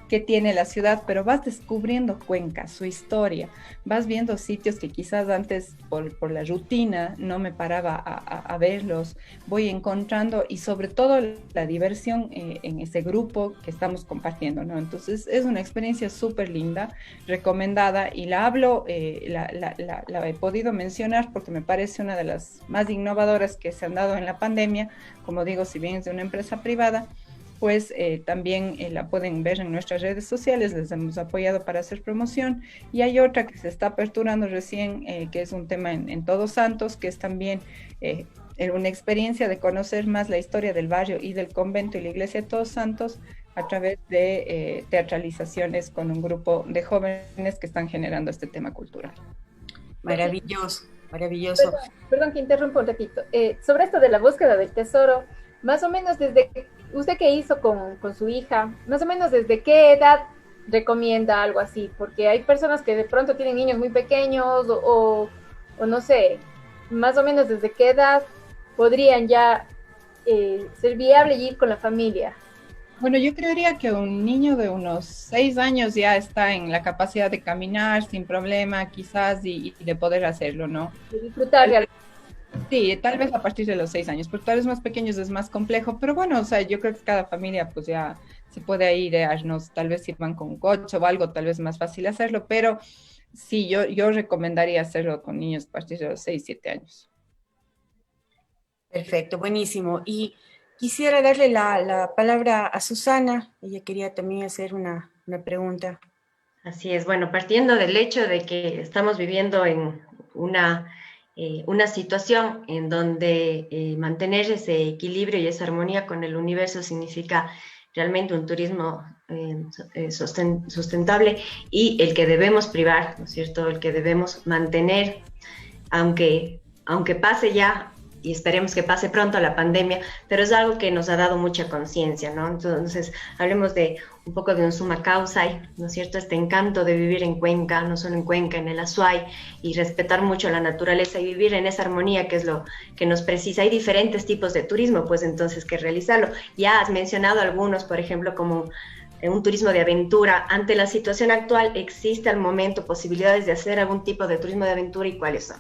que tiene la ciudad, pero vas descubriendo Cuenca, su historia, vas viendo sitios que quizás antes por la rutina no me paraba a verlos, voy encontrando y sobre todo la diversión en ese grupo que estamos compartiendo, ¿no? Entonces es una experiencia súper linda, recomendada y la hablo, la he podido mencionar porque me parece una de las más innovadoras que se han dado en la pandemia, como digo, si bien es de una empresa privada, pues también la pueden ver en nuestras redes sociales, les hemos apoyado para hacer promoción y hay otra que se está aperturando recién, que es un tema en Todos Santos, que es también una experiencia de conocer más la historia del barrio y del convento y la iglesia de Todos Santos a través de teatralizaciones con un grupo de jóvenes que están generando este tema cultural. Maravilloso, maravilloso. Perdón que interrumpa un ratito. Sobre esto de la búsqueda del tesoro, más o menos desde usted que hizo con su hija, más o menos desde qué edad recomienda algo así, porque hay personas que de pronto tienen niños muy pequeños o no sé, más o menos desde qué edad podrían ya ser viable y ir con la familia. Bueno, yo creería que un niño de unos 6 años ya está en la capacidad de caminar sin problema, quizás, y de poder hacerlo, ¿no? De disfrutar realmente. Sí, tal vez a partir de los 6 años, porque tal vez más pequeños es más complejo, pero bueno, o sea, yo creo que cada familia pues ya se puede ir, tal vez si van con un coche o algo, tal vez más fácil hacerlo, pero sí, yo recomendaría hacerlo con niños a partir de los 6, 7 años. Perfecto, buenísimo. Y quisiera darle la palabra a Susana, ella quería también hacer una pregunta. Así es, bueno, partiendo del hecho de que estamos viviendo en una situación en donde mantener ese equilibrio y esa armonía con el universo significa realmente un turismo sustentable y el que debemos privar, ¿no es cierto?, el que debemos mantener, aunque pase ya, y esperemos que pase pronto la pandemia, pero es algo que nos ha dado mucha conciencia, ¿no? Entonces, hablemos de un poco de un summa causa, ¿no es cierto? Este encanto de vivir en Cuenca, no solo en Cuenca, en el Azuay, y respetar mucho la naturaleza y vivir en esa armonía que es lo que nos precisa. Hay diferentes tipos de turismo, pues entonces que realizarlo. Ya has mencionado algunos, por ejemplo, como un turismo de aventura. Ante la situación actual, ¿existe al momento posibilidades de hacer algún tipo de turismo de aventura y cuáles son?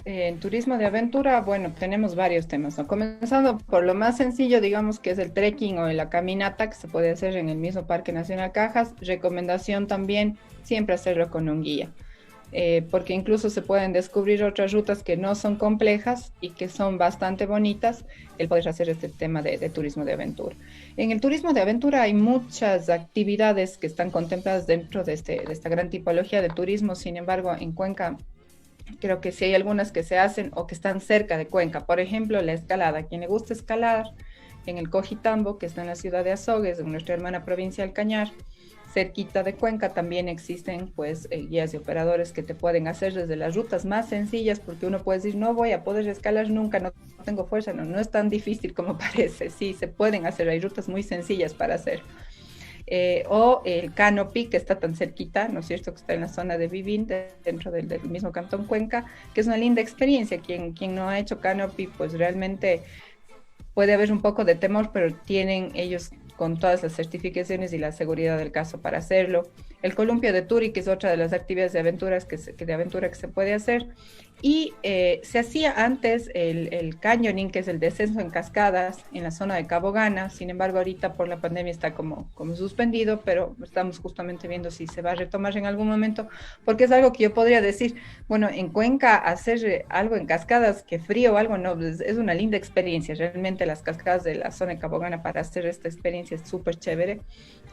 En turismo de aventura, bueno, tenemos varios temas, ¿no? Comenzando por lo más sencillo, digamos que es el trekking o la caminata que se puede hacer en el mismo Parque Nacional Cajas. Recomendación también, siempre hacerlo con un guía, porque incluso se pueden descubrir otras rutas que no son complejas y que son bastante bonitas, el poder hacer este tema de turismo de aventura. En el turismo de aventura hay muchas actividades que están contempladas dentro de esta gran tipología de turismo, sin embargo, en Cuenca, creo que sí hay algunas que se hacen o que están cerca de Cuenca. Por ejemplo, la escalada. A quien le gusta escalar en el Cojitambo, que está en la ciudad de Azogues, en nuestra hermana provincia del Cañar, cerquita de Cuenca también existen pues guías y operadores que te pueden hacer desde las rutas más sencillas, porque uno puede decir, no voy a poder escalar nunca, no tengo fuerza, no es tan difícil como parece, sí, se pueden hacer, hay rutas muy sencillas para hacer. O el Canopy, que está tan cerquita, ¿no es cierto?, que está en la zona de Vivín, dentro del mismo Cantón Cuenca, que es una linda experiencia. Quien no ha hecho Canopy, pues realmente puede haber un poco de temor, pero tienen ellos con todas las certificaciones y la seguridad del caso para hacerlo. El columpio de Turi, que es otra de las actividades de aventura que se puede hacer. Y se hacía antes el canyoning, que es el descenso en cascadas en la zona de Cabo Gana. Sin embargo, ahorita por la pandemia está como suspendido, pero estamos justamente viendo si se va a retomar en algún momento, porque es algo que yo podría decir, bueno, en Cuenca hacer algo en cascadas, que frío o algo, no, es una linda experiencia. Realmente las cascadas de la zona de Cabo Gana para hacer esta experiencia es súper chévere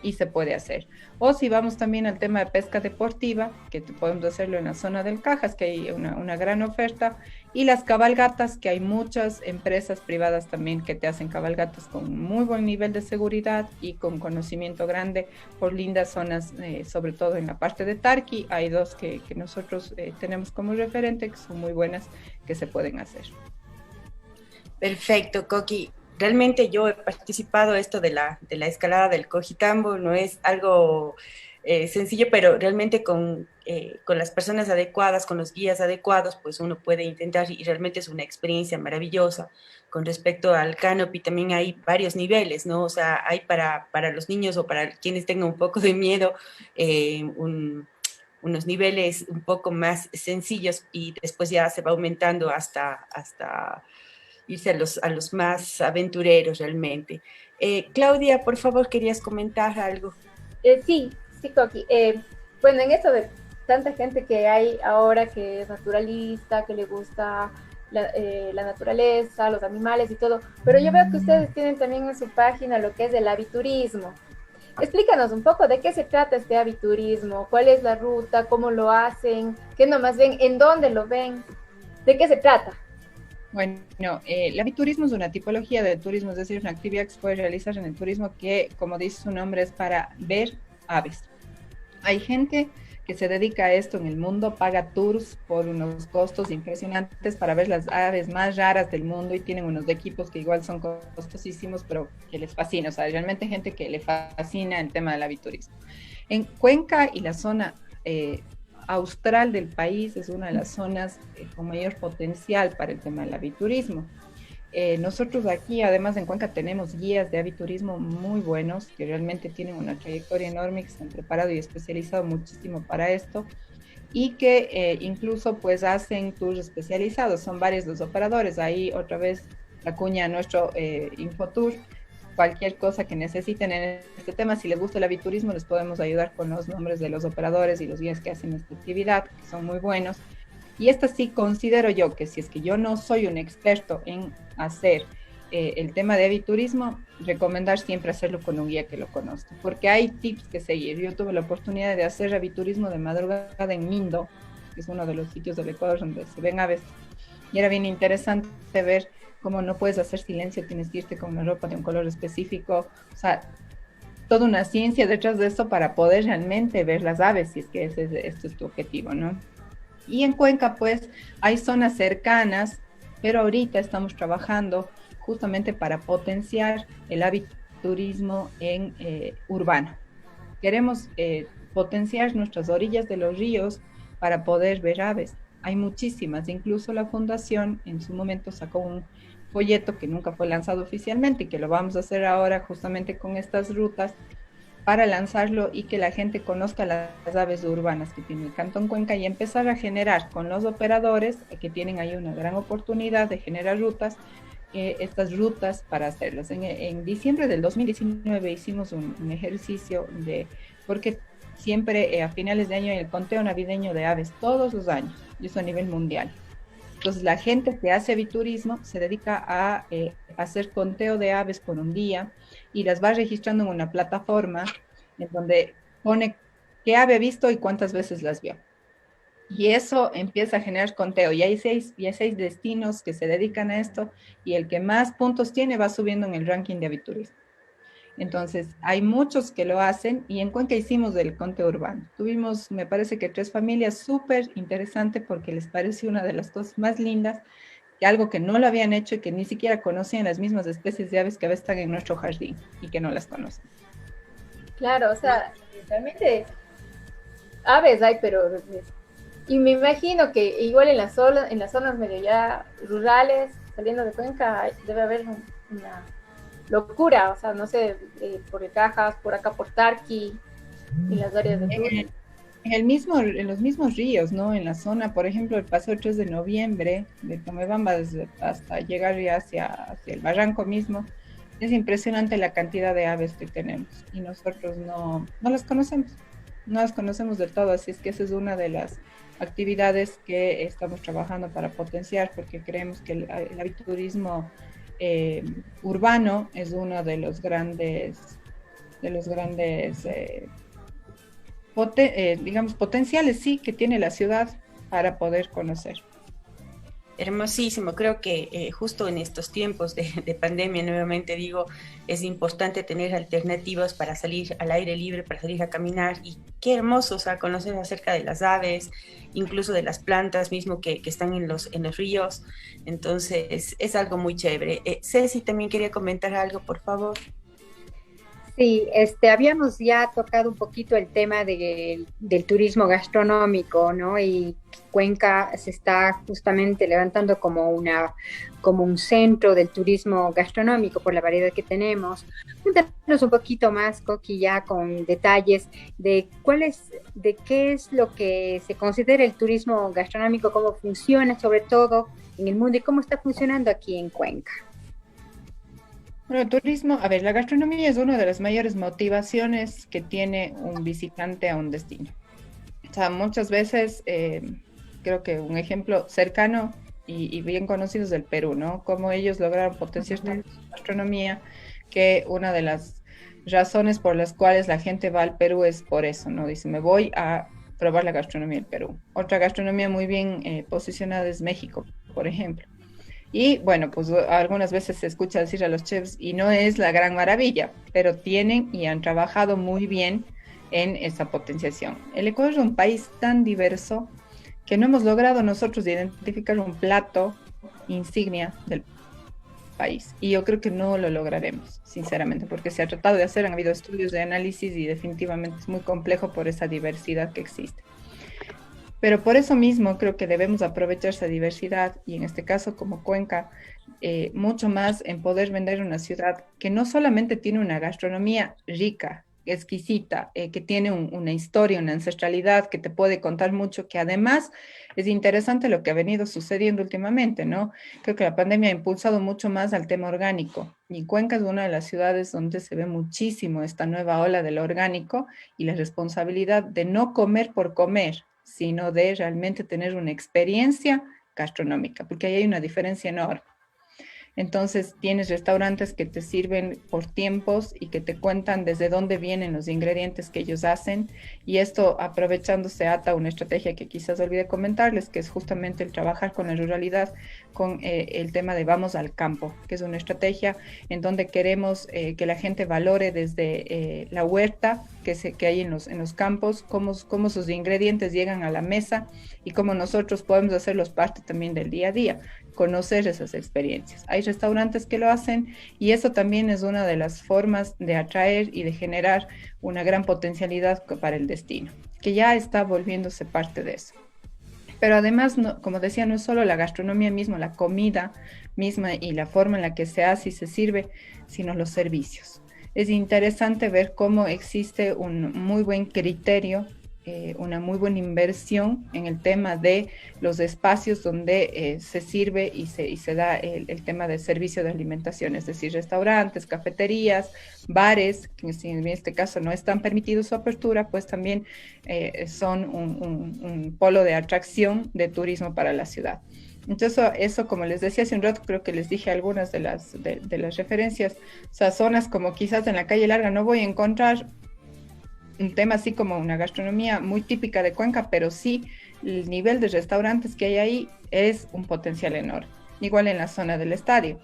y se puede hacer. O si vamos también al tema de pesca deportiva, que podemos hacerlo en la zona del Cajas, que hay una gran oferta, y las cabalgatas, que hay muchas empresas privadas también que te hacen cabalgatas con muy buen nivel de seguridad y con conocimiento grande por lindas zonas, sobre todo en la parte de Tarqui. Hay dos que nosotros tenemos como referente, que son muy buenas, que se pueden hacer. Perfecto, Coqui. Realmente yo he participado esto de la escalada del Cojitambo, no es algo sencillo, pero realmente con las personas adecuadas, con los guías adecuados, pues uno puede intentar y realmente es una experiencia maravillosa. Con respecto al canopy, también hay varios niveles, ¿no? O sea, hay para los niños o para quienes tengan un poco de miedo, unos niveles un poco más sencillos y después ya se va aumentando hasta irse a los más aventureros realmente. Claudia, por favor, querías comentar algo. Sí, sí, Coqui. Bueno, en eso de tanta gente que hay ahora que es naturalista, que le gusta la naturaleza, los animales y todo, pero yo veo que ustedes tienen también en su página lo que es el aviturismo. Explícanos un poco de qué se trata este aviturismo, cuál es la ruta, cómo lo hacen, qué nomás ven, en dónde lo ven, de qué se trata. Bueno, el aviturismo es una tipología de turismo, es decir, una actividad que se puede realizar en el turismo que, como dice su nombre, es para ver aves. Hay gente que se dedica a esto en el mundo, paga tours por unos costos impresionantes para ver las aves más raras del mundo y tienen unos equipos que igual son costosísimos, pero que les fascina. O sea, realmente gente que le fascina el tema del aviturismo. En Cuenca y la zona austral del país es una de las zonas con mayor potencial para el tema del aviturismo. Nosotros aquí, además en Cuenca, tenemos guías de aviturismo muy buenos que realmente tienen una trayectoria enorme, que se han preparado y especializado muchísimo para esto y que incluso pues hacen tours especializados. Son varios los operadores. Ahí otra vez la cuña a nuestro Infotour. Cualquier cosa que necesiten en este tema, si les gusta el aviturismo, les podemos ayudar con los nombres de los operadores y los guías que hacen esta actividad, que son muy buenos. Y esta sí considero yo que si es que yo no soy un experto en hacer el tema de aviturismo, recomendar siempre hacerlo con un guía que lo conozca, porque hay tips que seguir. Yo tuve la oportunidad de hacer aviturismo de madrugada en Mindo, que es uno de los sitios del Ecuador donde se ven aves, y era bien interesante ver cómo no puedes hacer silencio, tienes que irte con una ropa de un color específico, o sea, toda una ciencia detrás de esto para poder realmente ver las aves, si es que esto es tu objetivo, ¿no? Y en Cuenca, pues, hay zonas cercanas, pero ahorita estamos trabajando justamente para potenciar el aviturismo en urbano. Queremos potenciar nuestras orillas de los ríos para poder ver aves. Hay muchísimas, incluso la fundación en su momento sacó un folleto que nunca fue lanzado oficialmente y que lo vamos a hacer ahora justamente con estas rutas para lanzarlo y que la gente conozca las aves urbanas que tiene el Cantón Cuenca y empezar a generar con los operadores que tienen ahí una gran oportunidad de generar rutas, estas rutas para hacerlas. En diciembre del 2019 hicimos un ejercicio porque siempre a finales de año hay el conteo navideño de aves, todos los años, y eso a nivel mundial. Entonces la gente que hace aviturismo se dedica a hacer conteo de aves por un día y las va registrando en una plataforma en donde pone qué ave ha visto y cuántas veces las vio. Y eso empieza a generar conteo. Y hay seis destinos que se dedican a esto y el que más puntos tiene va subiendo en el ranking de aviturismo. Entonces, hay muchos que lo hacen y en Cuenca hicimos el Conte Urbano. Tuvimos, me parece que 3 familias súper interesante porque les pareció una de las cosas más lindas, que algo que no lo habían hecho y que ni siquiera conocían las mismas especies de aves que a veces están en nuestro jardín y que no las conocen. Claro, o sea, realmente aves hay, pero y me imagino que igual en las zonas medio ya rurales, saliendo de Cuenca, debe haber una locura, o sea, no sé, por el Cajas, por acá por Tarqui, en las áreas de sur. En los mismos ríos, ¿no? En la zona, por ejemplo, el paseo 3 de noviembre de Tomebamba hasta llegar ya hacia el barranco mismo, es impresionante la cantidad de aves que tenemos y nosotros no las conocemos, no las conocemos del todo, así es que esa es una de las actividades que estamos trabajando para potenciar, porque creemos que el aviturismo urbano es uno de los grandes digamos, potenciales, sí, que tiene la ciudad para poder conocer. Hermosísimo, creo que justo en estos tiempos de pandemia, nuevamente digo, es importante tener alternativas para salir al aire libre, para salir a caminar, y qué hermoso, o sea, conocer acerca de las aves, incluso de las plantas mismo que están en los ríos. Entonces es algo muy chévere. Ceci también quería comentar algo, por favor. Sí, habíamos ya tocado un poquito el tema del turismo gastronómico, ¿no? Y Cuenca se está justamente levantando como un centro del turismo gastronómico por la variedad que tenemos. Cuéntanos un poquito más, Coqui, ya con detalles de qué es lo que se considera el turismo gastronómico, cómo funciona, sobre todo en el mundo, y cómo está funcionando aquí en Cuenca. Bueno, el turismo, a ver, la gastronomía es una de las mayores motivaciones que tiene un visitante a un destino. O sea, muchas veces, creo que un ejemplo cercano y bien conocido es del Perú, ¿no? Cómo ellos lograron potenciar tanto su gastronomía, que una de las razones por las cuales la gente va al Perú es por eso, ¿no? Dice, me voy a probar la gastronomía del Perú. Otra gastronomía muy bien posicionada es México, por ejemplo. Y bueno, pues algunas veces se escucha decir a los chefs, y no es la gran maravilla, pero tienen y han trabajado muy bien en esa potenciación. El Ecuador es un país tan diverso que no hemos logrado nosotros identificar un plato insignia del país. Y yo creo que no lo lograremos, sinceramente, porque se ha tratado de hacer, han habido estudios de análisis y definitivamente es muy complejo por esa diversidad que existe. Pero por eso mismo creo que debemos aprovechar esa diversidad y en este caso como Cuenca, mucho más en poder vender una ciudad que no solamente tiene una gastronomía rica, exquisita, que tiene una historia, una ancestralidad que te puede contar mucho, que además es interesante lo que ha venido sucediendo últimamente, ¿no? Creo que la pandemia ha impulsado mucho más al tema orgánico y Cuenca es una de las ciudades donde se ve muchísimo esta nueva ola del orgánico y la responsabilidad de no comer por comer, sino de realmente tener una experiencia gastronómica, porque ahí hay una diferencia enorme. Entonces tienes restaurantes que te sirven por tiempos y que te cuentan desde dónde vienen los ingredientes que ellos hacen, y esto aprovechando se ata a una estrategia que quizás olvidé comentarles, que es justamente el trabajar con la ruralidad, con el tema de vamos al campo, que es una estrategia en donde queremos que la gente valore desde la huerta que hay en los campos, cómo sus ingredientes llegan a la mesa y cómo nosotros podemos hacerlos parte también del día a día, conocer esas experiencias. Hay restaurantes que lo hacen y eso también es una de las formas de atraer y de generar una gran potencialidad para el destino, que ya está volviéndose parte de eso. Pero además, no, como decía, no es solo la gastronomía misma, la comida misma y la forma en la que se hace y se sirve, sino los servicios. Es interesante ver cómo existe un muy buen criterio, una muy buena inversión en el tema de los espacios donde se sirve y se da el tema de servicio de alimentación, es decir, restaurantes, cafeterías, bares, que si en este caso no están permitidos su apertura, pues también son un polo de atracción de turismo para la ciudad. Entonces eso, como les decía hace un rato, creo que les dije algunas de las referencias, o sea, zonas como quizás en la calle Larga no voy a encontrar un tema así como una gastronomía muy típica de Cuenca, pero sí el nivel de restaurantes que hay ahí es un potencial enorme. igual en la zona del estadio.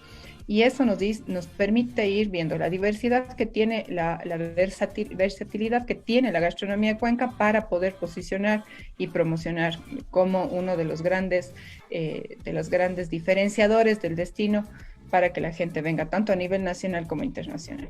Y eso nos permite ir viendo la diversidad que tiene, la versatilidad que tiene la gastronomía de Cuenca para poder posicionar y promocionar como uno de los grandes diferenciadores del destino para que la gente venga tanto a nivel nacional como internacional.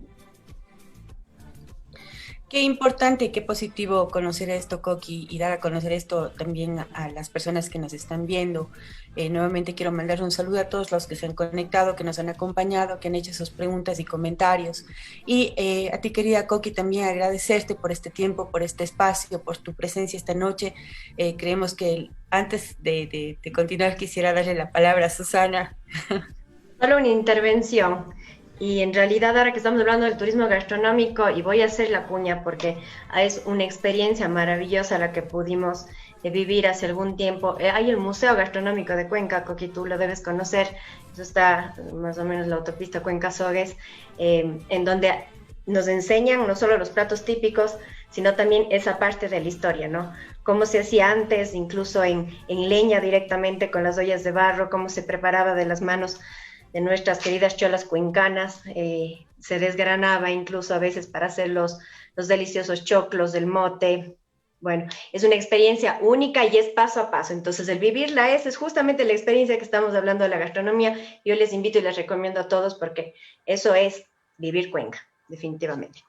Qué importante y qué positivo conocer esto, Coqui, y dar a conocer esto también a las personas que nos están viendo. Nuevamente quiero mandar un saludo a todos los que se han conectado, que nos han acompañado, que han hecho sus preguntas y comentarios. Y a ti, querida Coqui, también agradecerte por este tiempo, por este espacio, por tu presencia esta noche. Creemos que antes de continuar quisiera darle la palabra a Susana. Solo una intervención. Y en realidad ahora que estamos hablando del turismo gastronómico, y voy a hacer la cuña porque es una experiencia maravillosa la que pudimos vivir hace algún tiempo. Hay el Museo Gastronómico de Cuenca, Coqui, tú lo debes conocer, eso está más o menos en la autopista Cuenca-Sogues, en donde nos enseñan no solo los platos típicos, sino también esa parte de la historia, ¿no? Cómo se hacía antes, incluso en leña directamente con las ollas de barro, cómo se preparaba de las manos de nuestras queridas cholas cuencanas, se desgranaba incluso a veces para hacer los deliciosos choclos del mote. Bueno, es una experiencia única y es paso a paso. Entonces, el vivirla es justamente la experiencia que estamos hablando de la gastronomía. Yo les invito y les recomiendo a todos porque eso es vivir Cuenca, definitivamente.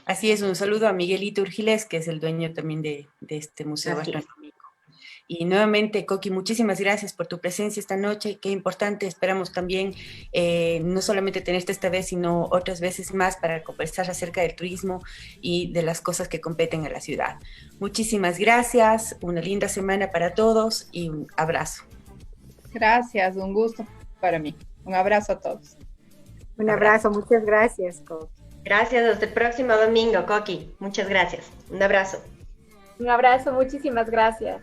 Así es, un saludo a Miguelito Urgiles, que es el dueño también de este museo gastronómico. Y nuevamente, Coqui, muchísimas gracias por tu presencia esta noche. Qué importante, esperamos también no solamente tenerte esta vez, sino otras veces más para conversar acerca del turismo y de las cosas que competen a la ciudad. Muchísimas gracias, una linda semana para todos y un abrazo. Gracias, un gusto para mí. Un abrazo a todos. Un abrazo, muchas gracias, Coqui. Gracias, hasta el próximo domingo, Coqui. Muchas gracias. Un abrazo. Un abrazo, muchísimas gracias.